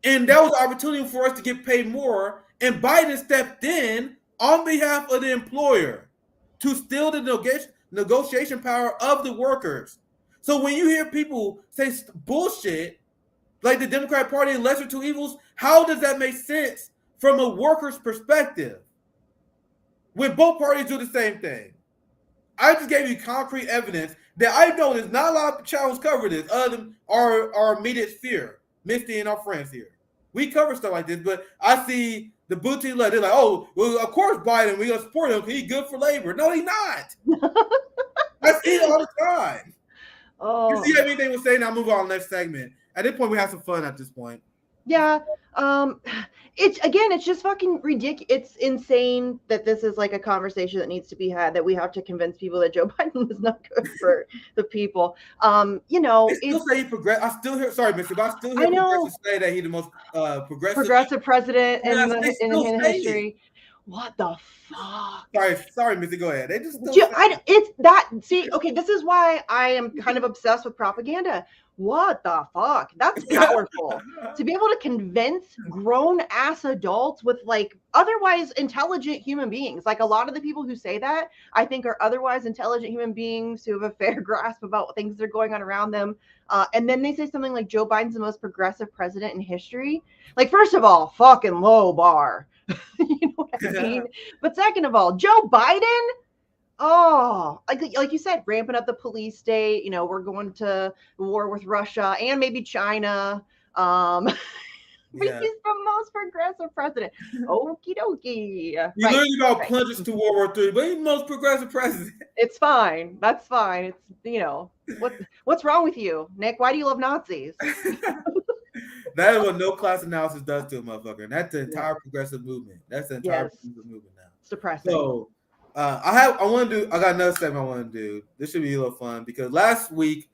And that was an opportunity for us to get paid more. And Biden stepped in on behalf of the employer to steal the negotiation power of the workers. So when you hear people say bullshit, like the Democratic Party and lesser two evils, how does that make sense from a worker's perspective when both parties do the same thing? I just gave you concrete evidence that I know there's not a lot of channels cover this other than our immediate sphere, Misty and our friends here. We cover stuff like this, but I see the boutique letter. They're like, oh, well, of course Biden, we're going to support him because he's good for labor. No, he's not. I see it all the time. Oh. You see everything we're saying? Now move on to the next segment. At this point, we have some fun at this point. Yeah. it's just fucking ridiculous. It's insane that this is like a conversation that needs to be had, that we have to convince people that Joe Biden is not good for the people. You know, They still say he progress. I still hear, sorry, Missy, but I still I hear know. progressives say that he's the most progressive president Yes, they still in say it. history. What the fuck? Sorry, Missy, go ahead. They just still It's that. See, okay, this is why I am kind of obsessed with propaganda. What the fuck? That's powerful. To be able to convince grown ass adults with like otherwise intelligent human beings. Like a lot of the people who say that, I think, are otherwise intelligent human beings who have a fair grasp about things that are going on around them. And then they say something like Joe Biden's the most progressive president in history. Like, first of all, fucking low bar. You know what I mean? But second of all, Joe Biden, oh, like you said, ramping up the police state. You know, we're going to war with Russia and maybe China. But he's the most progressive president. Okie dokie. You literally about plunges to World War III, but he's the most progressive president. It's fine. That's fine. It's, you know, what's wrong with you, Nick? Why do you love Nazis? That is what no class analysis does to a motherfucker. And that's the entire progressive movement. That's the entire progressive movement now. It's depressing. So I got another segment I want to do. This should be a little fun because last week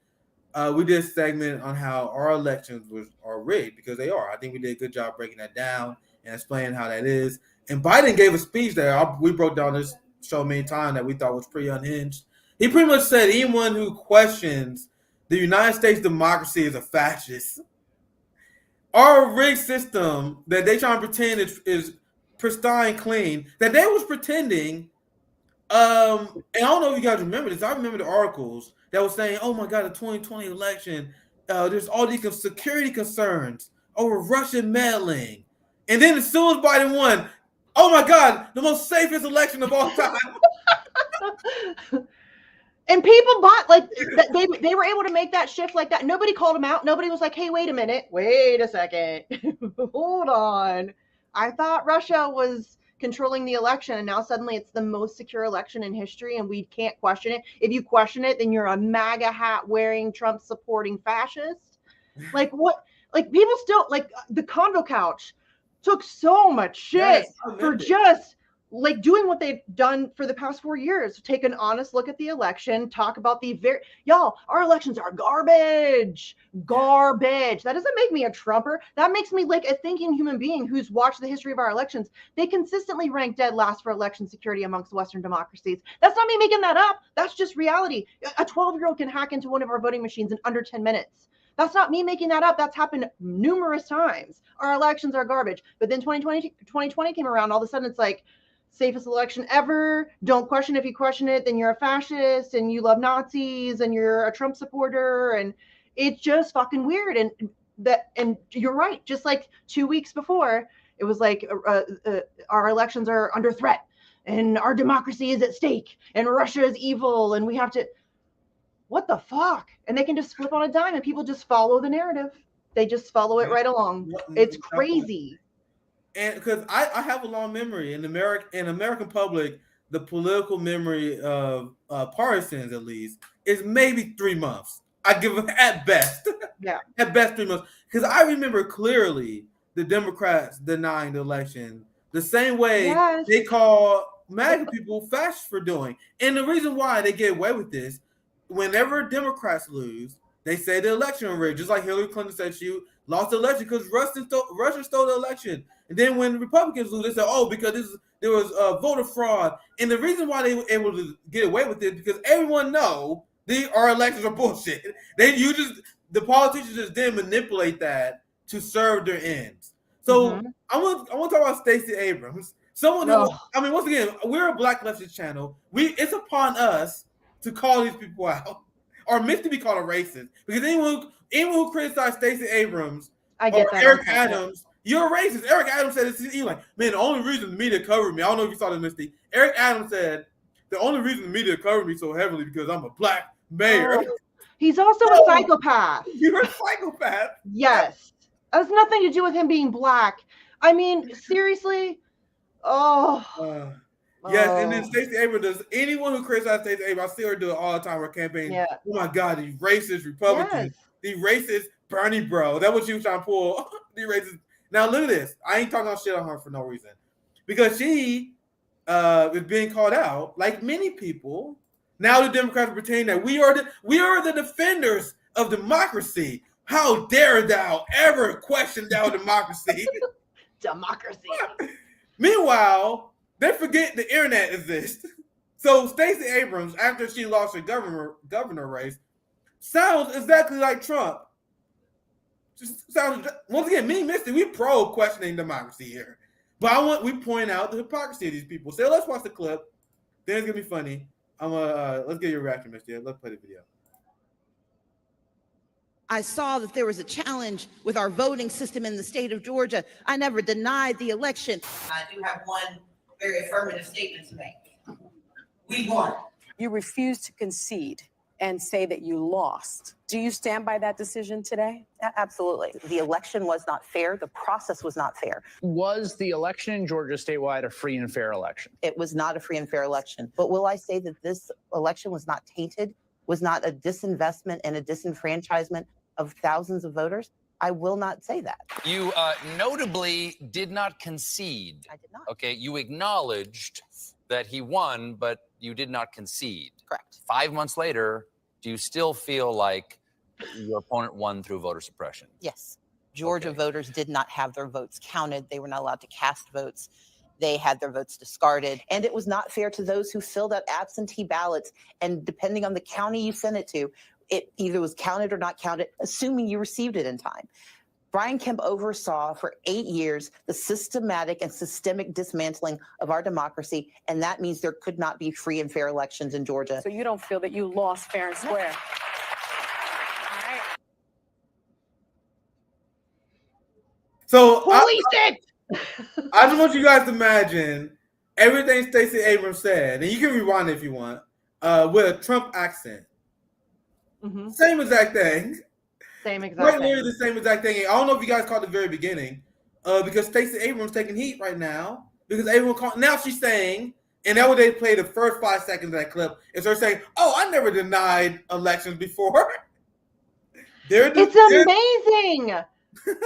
we did a segment on how our elections are rigged, because they are. I think we did a good job breaking that down and explaining how that is. And Biden gave a speech there. We broke down this show many times that we thought was pretty unhinged. He pretty much said anyone who questions the United States democracy is a fascist. Our rigged system that they try to pretend is pristine clean, that they was pretending, and I don't know if you guys remember this. I remember the articles that was saying, oh my God, the 2020 election, there's all these security concerns over Russian meddling. And then as soon as Biden won, oh my God, the most safest election of all time. And people bought, like, they were able to make that shift like that. Nobody called them out. Nobody was like, hey, wait a second. Hold on. I thought Russia was controlling the election, and now suddenly it's the most secure election in history, and we can't question it. If you question it, then you're a MAGA hat wearing, Trump supporting fascist. Like, what? Like, people still, like, the Convo Couch took so much shit for just like doing what they've done for the past 4 years. Take an honest look at the election, talk about y'all, our elections are garbage. That doesn't make me a Trumper. That makes me like a thinking human being who's watched the history of our elections. They consistently rank dead last for election security amongst Western democracies. That's not me making that up. That's just reality. A 12-year-old can hack into one of our voting machines in under 10 minutes. That's not me making that up. That's happened numerous times. Our elections are garbage. But then 2020 came around. All of a sudden, it's like, safest election ever. Don't question. If you question it, then you're a fascist and you love Nazis and you're a Trump supporter. And it's just fucking weird. And you're right. Just like 2 weeks before, it was like our elections are under threat and our democracy is at stake and Russia is evil and we have to. What the fuck? And they can just flip on a dime and people just follow the narrative. They just follow it right along. It's crazy. And because I have a long memory in American public, the political memory of partisans, at least, is maybe 3 months. I give them at best. Yeah. At best 3 months. Because I remember clearly the Democrats denying the election the same way they call MAGA people fascists for doing. And the reason why they get away with this, whenever Democrats lose, they say the election was rigged, just like Hillary Clinton said she lost the election because Russia stole the election. And then when Republicans lose, they say, oh, because there was voter fraud. And the reason why they were able to get away with it because everyone knows our elections are bullshit. The politicians just didn't manipulate that to serve their ends. So I want to talk about Stacey Abrams. Someone who, I mean, once again, we're a Black leftist channel. It's upon us to call these people out, or meant to be called a racist. Because anyone who criticized Stacey Abrams or Eric Adams, you're a racist. Eric Adams said, he's like, man, the only reason the media covered me, I don't know if you saw this, Misty. Eric Adams said, the only reason the media covered me so heavily because I'm a Black mayor. Oh, he's also a psychopath. You're a psychopath. Yes. It has nothing to do with him being Black. I mean, seriously? Yes, and then Stacey Abrams does. Anyone who criticizes Stacey Abrams, I see her do it all the time. Her campaign. Yeah. Oh my God, these racist Republicans, these racist Bernie bro. That's what she was trying to pull. These racist Now look at this. I ain't talking shit on her for no reason, because she is being called out, like many people. Now the Democrats are pretending that we are the defenders of democracy. How dare thou ever question thou democracy? Democracy. Meanwhile, they forget the internet exists. So Stacey Abrams, after she lost her governor race, sounds exactly like Trump. Just sounds, once again, me and Misty, we pro questioning democracy here. But we point out the hypocrisy of these people. So let's watch the clip. Then it's gonna be funny. Let's get your reaction, Misty. Let's play the video. I saw that there was a challenge with our voting system in the state of Georgia. I never denied the election. I do have one very affirmative statement to make. We won. You refused to concede and say that you lost. Do you stand by that decision today? Absolutely. The election was not fair. The process was not fair. Was the election in Georgia statewide a free and fair election? It was not a free and fair election. But will I say that this election was not tainted, was not a disinvestment and a disenfranchisement of thousands of voters? I will not say that. You notably did not concede. I did not. Okay, you acknowledged that he won, but you did not concede. Correct. 5 months later, do you still feel like your opponent won through voter suppression? Yes. Georgia Okay. voters did not have their votes counted. They were not allowed to cast votes. They had their votes discarded. And it was not fair to those who filled out absentee ballots. And depending on the county you sent it to, it either was counted or not counted, assuming you received it in time. Brian Kemp oversaw for 8 years the systematic and systemic dismantling of our democracy, and that means there could not be free and fair elections in Georgia. So you don't feel that you lost fair and square? All right. So Police it! I just want you guys to imagine everything Stacey Abrams said, and you can rewind it if you want, with a Trump accent. Mm-hmm. Same exact thing. Same exact Quite thing. literally the same exact thing. I don't know if you guys caught the very beginning, because Stacey Abrams taking heat right now, because everyone now she's saying, and that what they play the first 5 seconds of that clip is her saying, "Oh, I never denied elections before." It's amazing.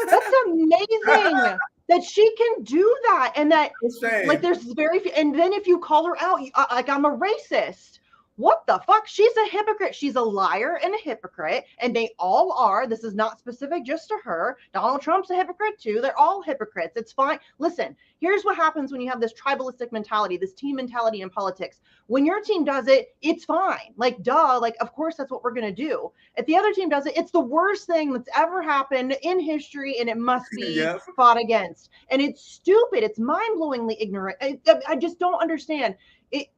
That's amazing that she can do that, and that like there's very few. And then if you call her out, like I'm a racist. What the fuck? She's a hypocrite. She's a liar and a hypocrite, and they all are. This is not specific just to her. Donald Trump's a hypocrite too. They're all hypocrites. It's fine. Listen, here's what happens when you have this tribalistic mentality, this team mentality in politics. When your team does it, it's fine. Like, duh, like, of course that's what we're going to do. If the other team does it, it's the worst thing that's ever happened in history, and it must be fought against. And it's stupid. It's mind-blowingly ignorant. I just don't understand.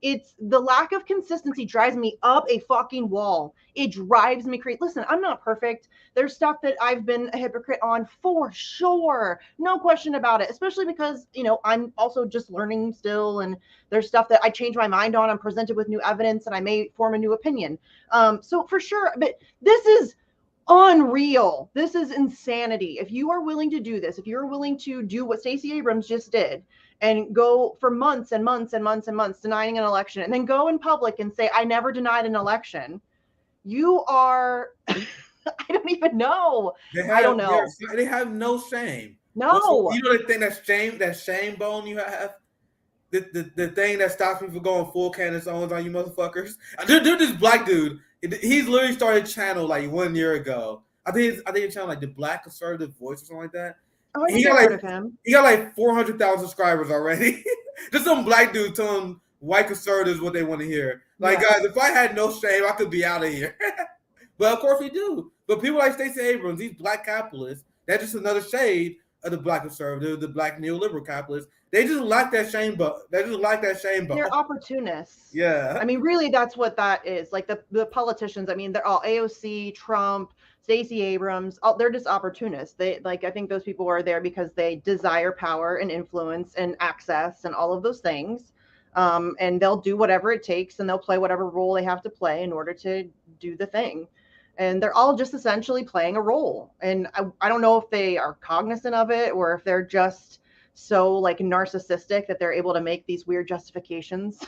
It's the lack of consistency drives me up a fucking wall. It drives me crazy. Listen, I'm not perfect. There's stuff that I've been a hypocrite on for sure. No question about it, especially because, you know, I'm also just learning still. And there's stuff that I change my mind on. I'm presented with new evidence and I may form a new opinion. So for sure, but this is unreal. This is insanity. If you are willing to do this, if you're willing to do what Stacey Abrams just did, and go for months and months and months and months denying an election, and then go in public and say, I never denied an election, you are, I don't even know. I don't know. They have no shame. No. You know the thing that shame bone you have? The thing that stops me from going full Candace Owens on you motherfuckers? There's this black dude. He's literally started a channel like 1 year ago. I think it's channel like the Black Conservative Voice or something like that. Oh, he got like 400,000 subscribers already. Just some black dude telling white conservatives what they want to hear. Like, guys, if I had no shame, I could be out of here. But of course we do. But people like Stacey Abrams, these black capitalists, that's just another shade of the black conservative, the black neoliberal capitalists. They just like that shame button. They're opportunists. Yeah. I mean, really, that's what that is. Like the politicians, I mean, they're all AOC, Trump, Stacey Abrams, they're just opportunists. They I think those people are there because they desire power and influence and access and all of those things. And they'll do whatever it takes, and they'll play whatever role they have to play in order to do the thing. And they're all just essentially playing a role. And I don't know if they are cognizant of it or if they're just so like narcissistic that they're able to make these weird justifications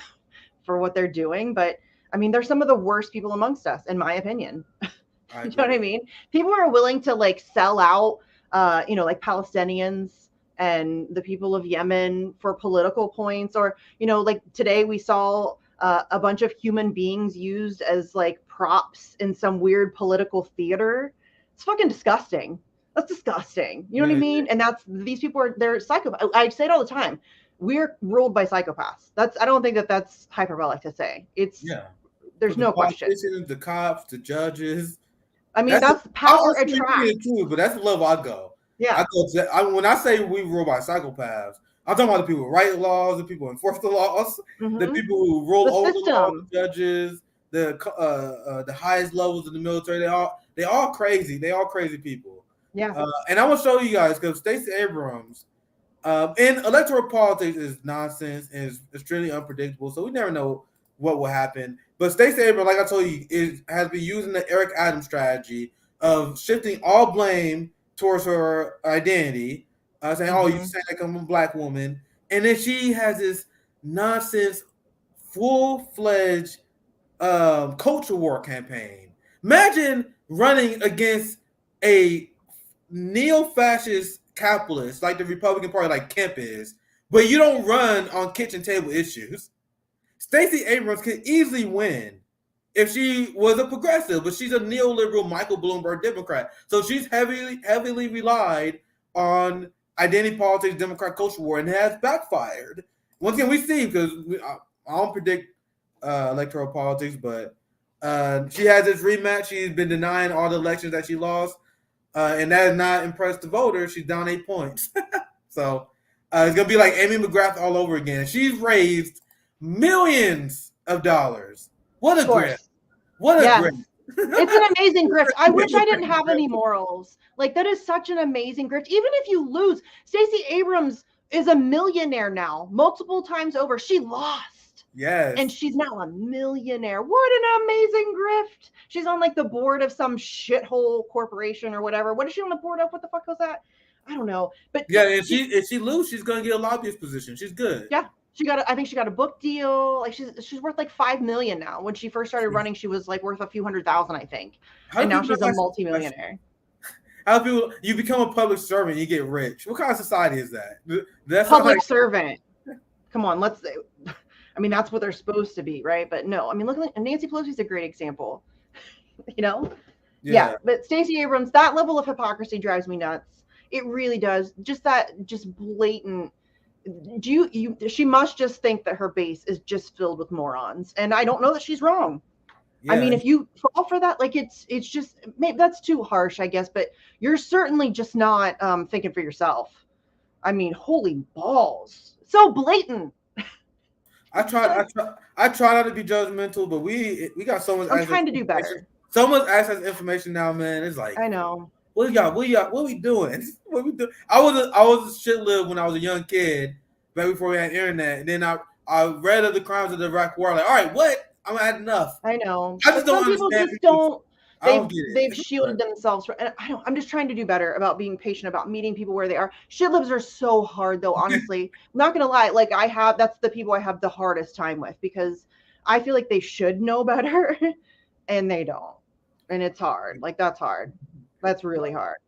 for what they're doing. But I mean, they're some of the worst people amongst us, in my opinion. You know what I mean? People are willing to like sell out, like Palestinians and the people of Yemen for political points, or, you know, like today we saw a bunch of human beings used as like props in some weird political theater. It's fucking disgusting. That's disgusting. You know what I mean? And these people they're psychopaths. I say it all the time. We're ruled by psychopaths. I don't think that's hyperbolic to say. There's no question. The cops, the judges. I mean, that's power attracts. Too, but that's the level I go. Yeah. When I say we rule by psychopaths, I'm talking about the people who write laws, the people who enforce the laws, the people who rule over the laws, the judges, the highest levels of the military. They all crazy. They all crazy people. Yeah. And I want to show you guys, because Stacey Abrams in electoral politics is nonsense and is extremely unpredictable. So we never know what will happen. But Stacey Abrams, like I told you, has been using the Eric Adams strategy of shifting all blame towards her identity, saying, "Oh, you saying like I'm a black woman," and then she has this nonsense, full-fledged culture war campaign. Imagine running against a neo-fascist capitalist like the Republican Party, like Kemp is, but you don't run on kitchen table issues. Stacey Abrams could easily win if she was a progressive, but she's a neoliberal Michael Bloomberg Democrat. So she's heavily relied on identity politics, Democrat culture war, and has backfired. Once again, we see, because I don't predict electoral politics, but she has this rematch. She's been denying all the elections that she lost, and that has not impressed the voters. She's down 8 points. So it's going to be like Amy McGrath all over again. She's raised millions of dollars. What a grift. What a grift. It's an amazing grift. I wish I didn't have any morals. Like, that is such an amazing grift. Even if you lose, Stacey Abrams is a millionaire now, multiple times over. She lost. Yes. And she's now a millionaire. What an amazing grift. She's on like the board of some shithole corporation or whatever. What is she on the board of? What the fuck was that? I don't know. But yeah, if she loses, she's gonna get a lobbyist position. She's good. Yeah. I think she got a book deal. Like she's worth like $5 million now. When she first started running, she was like worth a few $100,000, I think. And now she's a multimillionaire. How people, you become a public servant, you get rich. What kind of society is that? That's public servant. Come on, let's say. I mean, that's what they're supposed to be, right? But no, I mean, look, Nancy Pelosi's a great example. You know? Yeah. But Stacey Abrams, that level of hypocrisy drives me nuts. It really does. Just blatant. She must just think that her base is just filled with morons, and I don't know that she's wrong. Yeah. I mean, if you fall for that, like it's just, maybe that's too harsh, I guess, but you're certainly just not thinking for yourself. I mean, holy balls, so blatant. I try not to be judgmental, but we got so much. I'm trying to do better. So much access to information now, man. It's like, I know. What we doing? What we doing? I was a shit lib when I was a young kid, back before we had internet. And then I read of the crimes of the Iraq War. Like, all right, what? I'm had enough. I know. I just don't understand. They've shielded themselves from, and I'm just trying to do better about being patient, about meeting people where they are. Shit libs are so hard, though. Honestly, I'm not gonna lie. Like that's the people I have the hardest time with, because I feel like they should know better, and they don't, and it's hard. Like that's hard. That's really hard.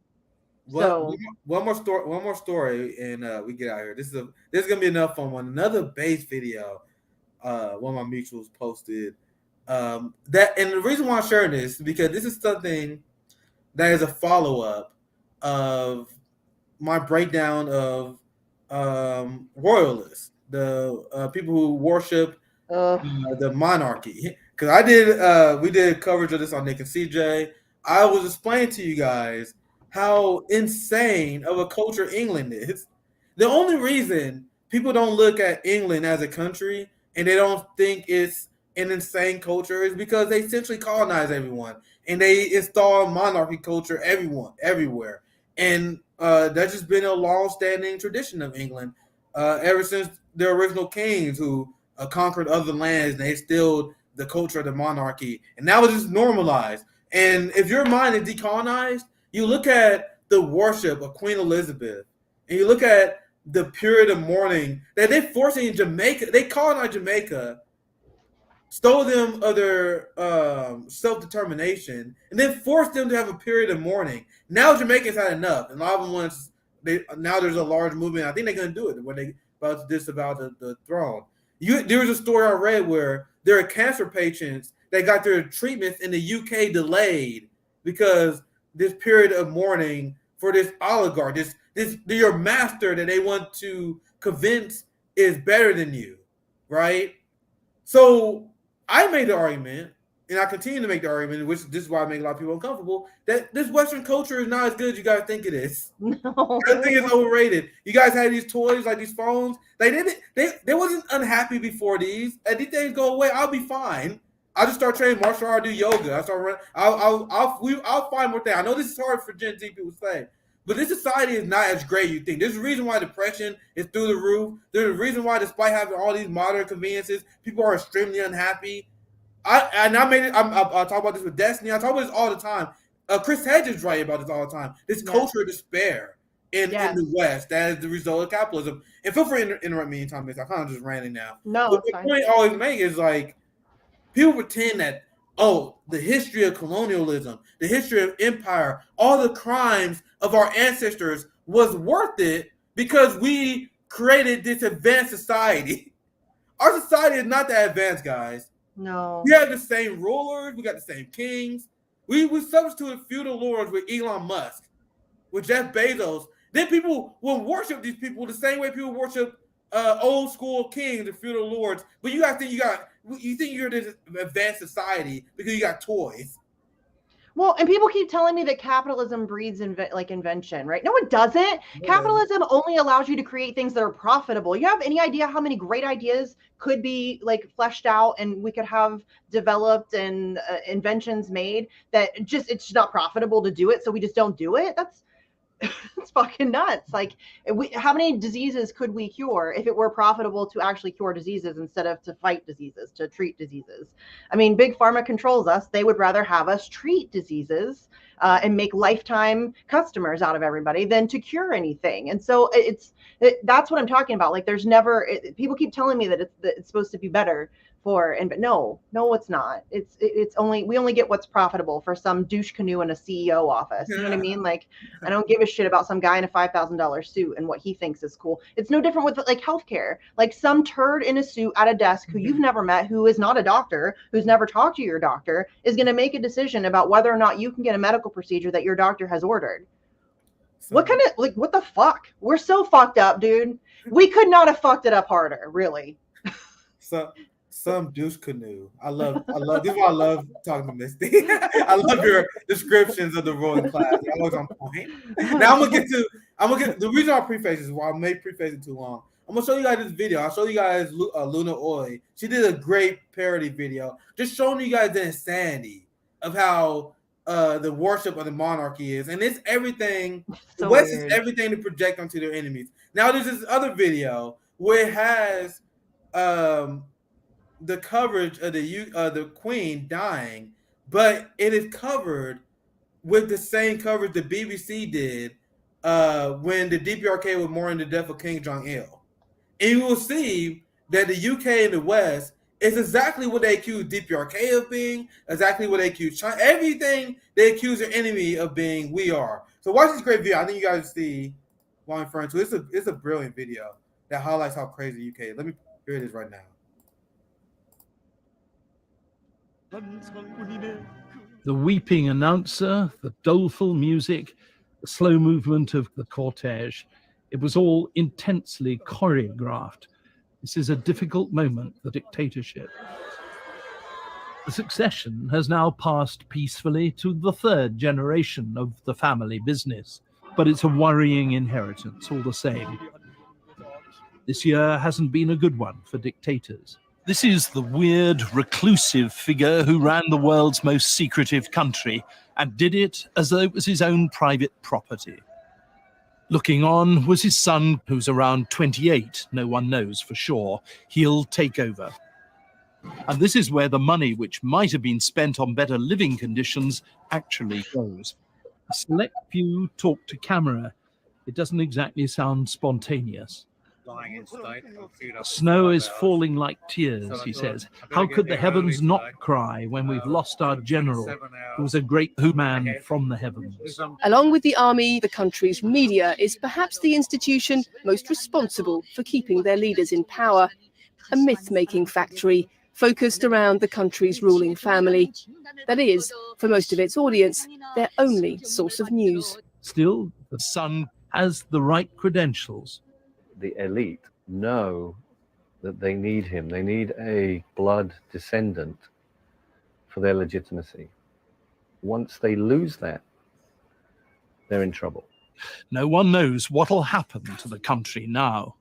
So one more story, and we get out of here. This is gonna be enough on another base video. One of my mutuals posted and the reason why I'm sharing this is because this is something that is a follow-up of my breakdown of royalists, the people who worship the monarchy. Because we did coverage of this on Nick and CJ. I was explaining to you guys how insane of a culture England is. The only reason people don't look at England as a country and they don't think it's an insane culture is because they essentially colonize everyone and they install monarchy culture everywhere. And that's just been a long-standing tradition of England ever since the original kings who conquered other lands and they instilled the culture of the monarchy. And now it's just normalized. And if your mind is decolonized, you look at the worship of Queen Elizabeth, and you look at the period of mourning that they're forcing in Jamaica. They colonized Jamaica, stole them of their self-determination, and then forced them to have a period of mourning. Now Jamaicans had enough, and a lot of them want now there's a large movement. I think they're going to do it when they about to disavow the throne. There was a story I read where there are cancer patients that got their treatments in the UK delayed because this period of mourning for this oligarch, this your master that they want to convince is better than you, right? So I made the argument, and I continue to make the argument, which this is why I make a lot of people uncomfortable, that this Western culture is not as good as you guys think it is. No. I think it's overrated. You guys had these toys, like these phones. They wasn't unhappy before these. And these things go away, I'll be fine. I'll just start training martial art, do yoga. I start running. I'll find more things. I know this is hard for Gen Z people to say, but this society is not as great as you think. There's a reason why depression is through the roof. There's a reason why, despite having all these modern conveniences, people are extremely unhappy. I'll talk about this with Destiny. I talk about this all the time. Chris Hedges writes about this all the time. This culture of despair in the West that is the result of capitalism. And feel free to interrupt me anytime, because I'm kind of just ranting now. No, but the point I always make is like, people pretend that, the history of colonialism, the history of empire, all the crimes of our ancestors was worth it because we created this advanced society. Our society is not that advanced, guys. No. We have the same rulers. We got the same kings. We substituted feudal lords with Elon Musk, with Jeff Bezos. Then people will worship these people the same way people worship old school kings and feudal lords. But you guys think you think you're this advanced society because you got toys. Well, and people keep telling me that capitalism breeds invention, right? No, it doesn't. Yeah. Capitalism only allows you to create things that are profitable. You have any idea how many great ideas could be like fleshed out and we could have developed and inventions made that it's just not profitable to do it, so we just don't do it? That's it's fucking nuts. Like, how many diseases could we cure if it were profitable to actually cure diseases instead of to fight diseases, to treat diseases? I mean, Big Pharma controls us. They would rather have us treat diseases and make lifetime customers out of everybody than to cure anything. And so that's what I'm talking about. Like, there's never, people keep telling me that it's supposed to be better but no, it's not. It's only, we only get what's profitable for some douche canoe in a CEO office. You know what I mean? Like, I don't give a shit about some guy in a $5,000 suit and what he thinks is cool. It's no different with like healthcare. Like, some turd in a suit at a desk who you've never met, who is not a doctor, who's never talked to your doctor, is going to make a decision about whether or not you can get a medical procedure that your doctor has ordered. What kind of, like, what the fuck? We're so fucked up, dude. We could not have fucked it up harder, really. Some douche canoe. I love this is why I love talking to Misty. I love your descriptions of the ruling class. You're always on point. Now I'm gonna get the reason I preface is why I may preface it too long. I'm gonna show you guys this video. I'll show you guys Luna Oy. She did a great parody video, just showing you guys the insanity of how the worship of the monarchy is, and it's everything. So the West weird. is everything to project onto their enemies. Now there's this other video where it has the coverage of the Queen dying, but it is covered with the same coverage the BBC did when the DPRK was mourning the death of King Jong-il. And you will see that the UK and the West is exactly what they accuse DPRK of being, exactly what they accuse China, everything they accuse their enemy of being, we are. So watch this great video. I think you guys see what I'm referring to. It's a brilliant video that highlights how crazy the UK is. Here it is right now. The weeping announcer, the doleful music, the slow movement of the cortege, it was all intensely choreographed. This is a difficult moment for dictatorship. The succession has now passed peacefully to the third generation of the family business, but it's a worrying inheritance all the same. This year hasn't been a good one for dictators. This is the weird, reclusive figure who ran the world's most secretive country and did it as though it was his own private property. Looking on was his son, who's around 28, no one knows for sure. He'll take over. And this is where the money which might have been spent on better living conditions actually goes. A select few talk to camera. It doesn't exactly sound spontaneous. Snow is falling like tears, he says. How could the heavens not cry when we've lost our general, who was a great man from the heavens? Along with the army, the country's media is perhaps the institution most responsible for keeping their leaders in power. A myth-making factory focused around the country's ruling family. That is, for most of its audience, their only source of news. Still, the Sun has the right credentials. The elite know that they need him. They need a blood descendant for their legitimacy. Once they lose that, they're in trouble. No one knows what'll happen to the country now.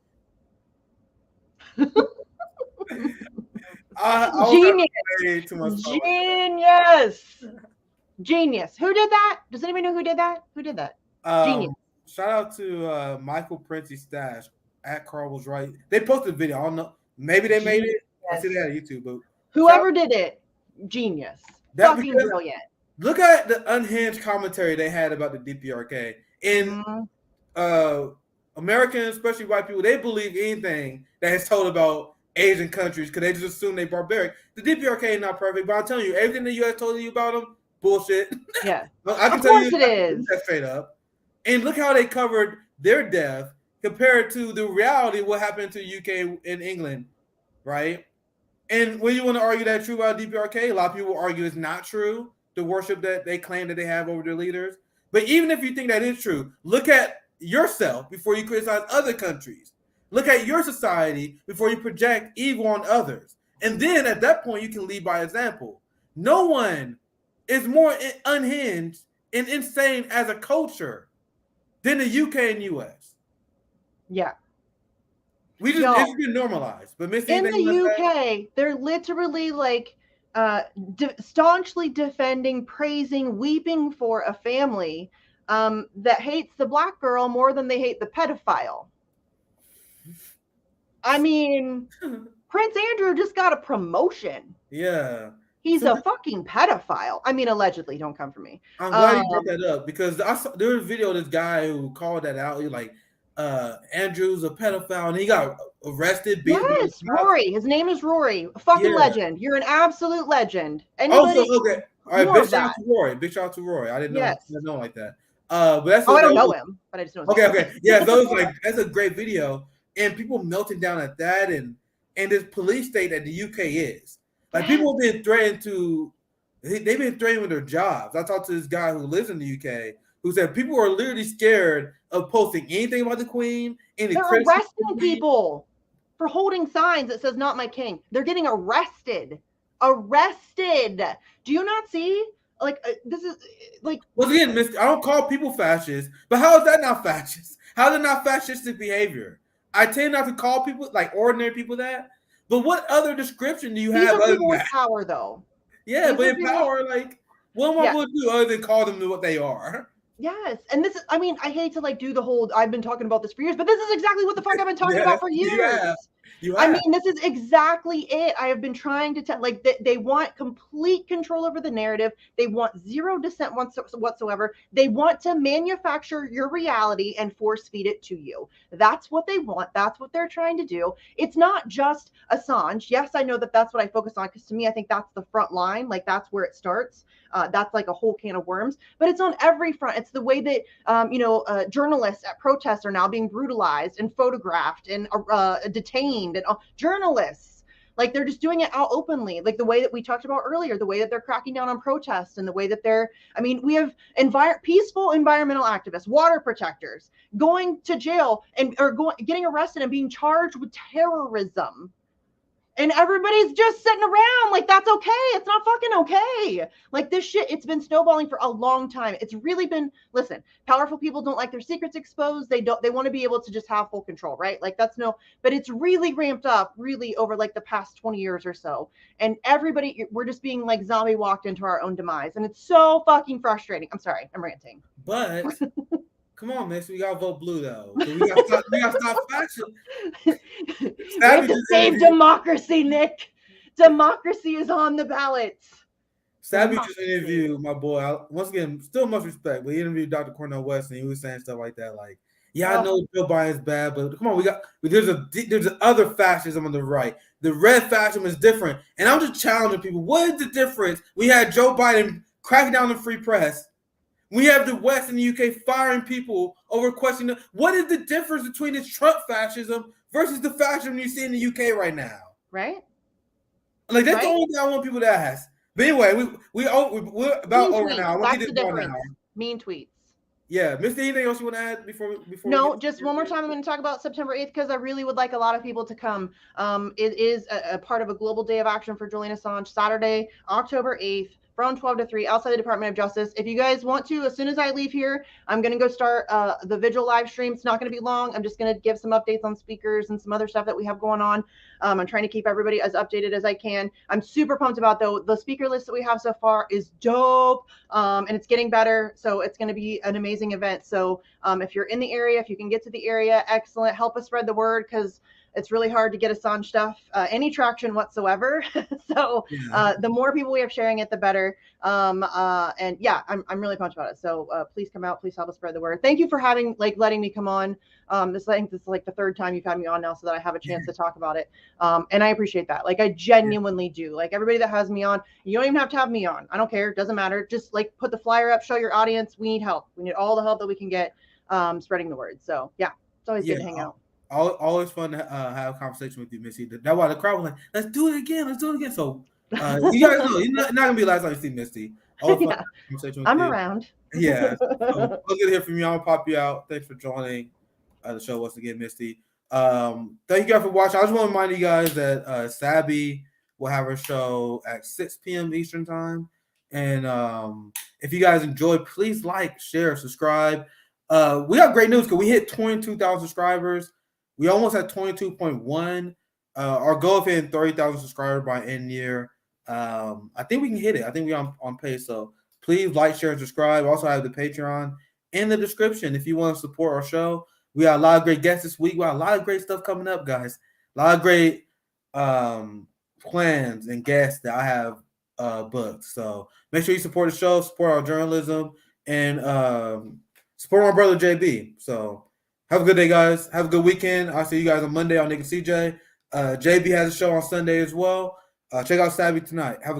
Genius. Who did that? Does anybody know who did that? Who did that? Genius. Shout out to Michael Princey Stash at Carl was right. They posted a video. I don't know. Maybe they made it. I see that on YouTube. But whoever did it, genius. Fucking brilliant. Look at the unhinged commentary they had about the DPRK. In Americans, especially white people, they believe anything that is told about Asian countries because they just assume they're barbaric. The DPRK is not perfect, but I'm telling you, everything the U.S. told you about them, bullshit. Yeah. I can tell you that straight up. And look how they covered their death compared to the reality of what happened to UK and England, right? And when you want to argue that true about DPRK, a lot of people argue it's not true, the worship that they claim that they have over their leaders. But even if you think that is true, look at yourself before you criticize other countries. Look at your society before you project evil on others. And then at that point, you can lead by example. No one is more unhinged and insane as a culture than the UK and US. Yeah. It's been normalized. But in the UK, they're literally like staunchly defending, praising, weeping for a family that hates the black girl more than they hate the pedophile. I mean, Prince Andrew just got a promotion. Yeah. He's a fucking pedophile. I mean, allegedly. Don't come for me. I'm glad you brought that up because there was a video of this guy who called that out. He was like, Andrew's a pedophile, and he got arrested. Yes, Rory. His name is Rory. A fucking legend. You're an absolute legend. Anybody okay. All right, big shout out to Rory. Big shout out to Rory. I didn't know like that. But that's I don't know him, but I just know. Okay. Yeah, so it's like that's a great video, and people melting down at that, and this police state that the UK is. Like people have been threatened they've been threatened with their jobs. I talked to this guy who lives in the UK who said people are literally scared of posting anything about the Queen. They're arresting people for holding signs that says "Not my king." They're getting arrested. Arrested. Do you not see? Like this is like. Once again, I don't call people fascists, but how is that not fascist? How is it not fascistic behavior? I tend not to call people like ordinary people that. But what other description do you have? These are people with power, though. Yeah, but in power, like, what am I going to do other than call them what they are? Yes, and this is, I mean, I hate to like do the whole, I've been talking about this for years, but this is exactly what the fuck I've been talking about for years. You have. I mean, this is exactly it. I have been trying to tell, like, they want complete control over the narrative. They want zero dissent whatsoever. They want to manufacture your reality and force feed it to you. That's what they want. That's what they're trying to do. It's not just Assange. Yes, I know that that's what I focus on because to me, I think that's the front line. Like, that's where it starts. That's like a whole can of worms, but it's on every front. It's the way that, journalists at protests are now being brutalized and photographed and detained, and journalists, like they're just doing it out openly, like the way that we talked about earlier, the way that they're cracking down on protests and the way that we have peaceful environmental activists, water protectors going to jail and getting arrested and being charged with terrorism. And everybody's just sitting around like, that's okay. It's not fucking okay. Like this shit, it's been snowballing for a long time. It's really been, listen, powerful people don't like their secrets exposed. They want to be able to just have full control, right? Like but it's really ramped up really over like the past 20 years or so. And we're just being like zombie walked into our own demise. And it's so fucking frustrating. I'm sorry, I'm ranting. But come on, man. So we gotta vote blue though. So we gotta stop fashion. We have to save democracy, Nick. Democracy is on the ballot. Savvy just interviewed my boy. Once again, still much respect, but he interviewed Dr. Cornel West, and he was saying stuff like that. Like, Yeah, I know Joe Biden's bad, but come on, there's other fascism on the right. The red fascism is different, and I'm just challenging people. What is the difference? We had Joe Biden cracking down the free press. We have the West and the UK firing people over questioning. What is the difference between this Trump fascism versus the fascism you see in the UK right now? Right. Like that's the only thing I want people to ask. But anyway, we're about Mean over tweets. now. That's the difference. Mean tweets. Yeah, Misty, anything else you want to add before? No, just one more time. I'm going to talk about September 8th because I really would like a lot of people to come. It is a part of a global day of action for Julian Assange, Saturday, October 8th. From 12 to 3 outside the Department of Justice. If you guys want to, as soon as I leave here, I'm going to go start the vigil live stream. It's not going to be long. I'm just going to give some updates on speakers and some other stuff that we have going on. I'm trying to keep everybody as updated as I can. I'm super pumped about, though, the speaker list that we have so far is dope, and it's getting better. So it's going to be an amazing event. So if you're in the area, if you can get to the area, excellent. Help us spread the word because it's really hard to get Assange stuff, any traction whatsoever. So the more people we have sharing it, the better. And yeah, I'm really pumped about it. So please come out. Please help us spread the word. Thank you for letting me come on. This is like the third time you've had me on now so that I have a chance to talk about it. And I appreciate that. Like I genuinely do. Like everybody that has me on, you don't even have to have me on. I don't care. It doesn't matter. Just like put the flyer up, show your audience. We need help. We need all the help that we can get spreading the word. So yeah, it's always good to hang out. Always fun to have a conversation with you, Missy. That's why the crowd was like, let's do it again. So you guys know, you're not going to be the last time you see Misty. Yeah. I'm around. Yeah. So, good to hear from you. I'm going to pop you out. Thanks for joining the show once again, Misty. Thank you guys for watching. I just want to remind you guys that Sabby will have her show at 6 p.m. Eastern time. And if you guys enjoyed, please like, share, subscribe. We got great news because we hit 22,000 subscribers. We almost had 22.1. Our goal of hitting 30,000 subscribers by end year. I think we can hit it. I think we're on pace. So please like, share, and subscribe. Also have the Patreon in the description if you want to support our show. We got a lot of great guests this week. We got a lot of great stuff coming up, guys. A lot of great plans and guests that I have booked. So make sure you support the show, support our journalism, and support my brother JB. So have a good day, guys. Have a good weekend. I'll see you guys on Monday on Nick and CJ. JB has a show on Sunday as well. Check out Savvy tonight. Have a good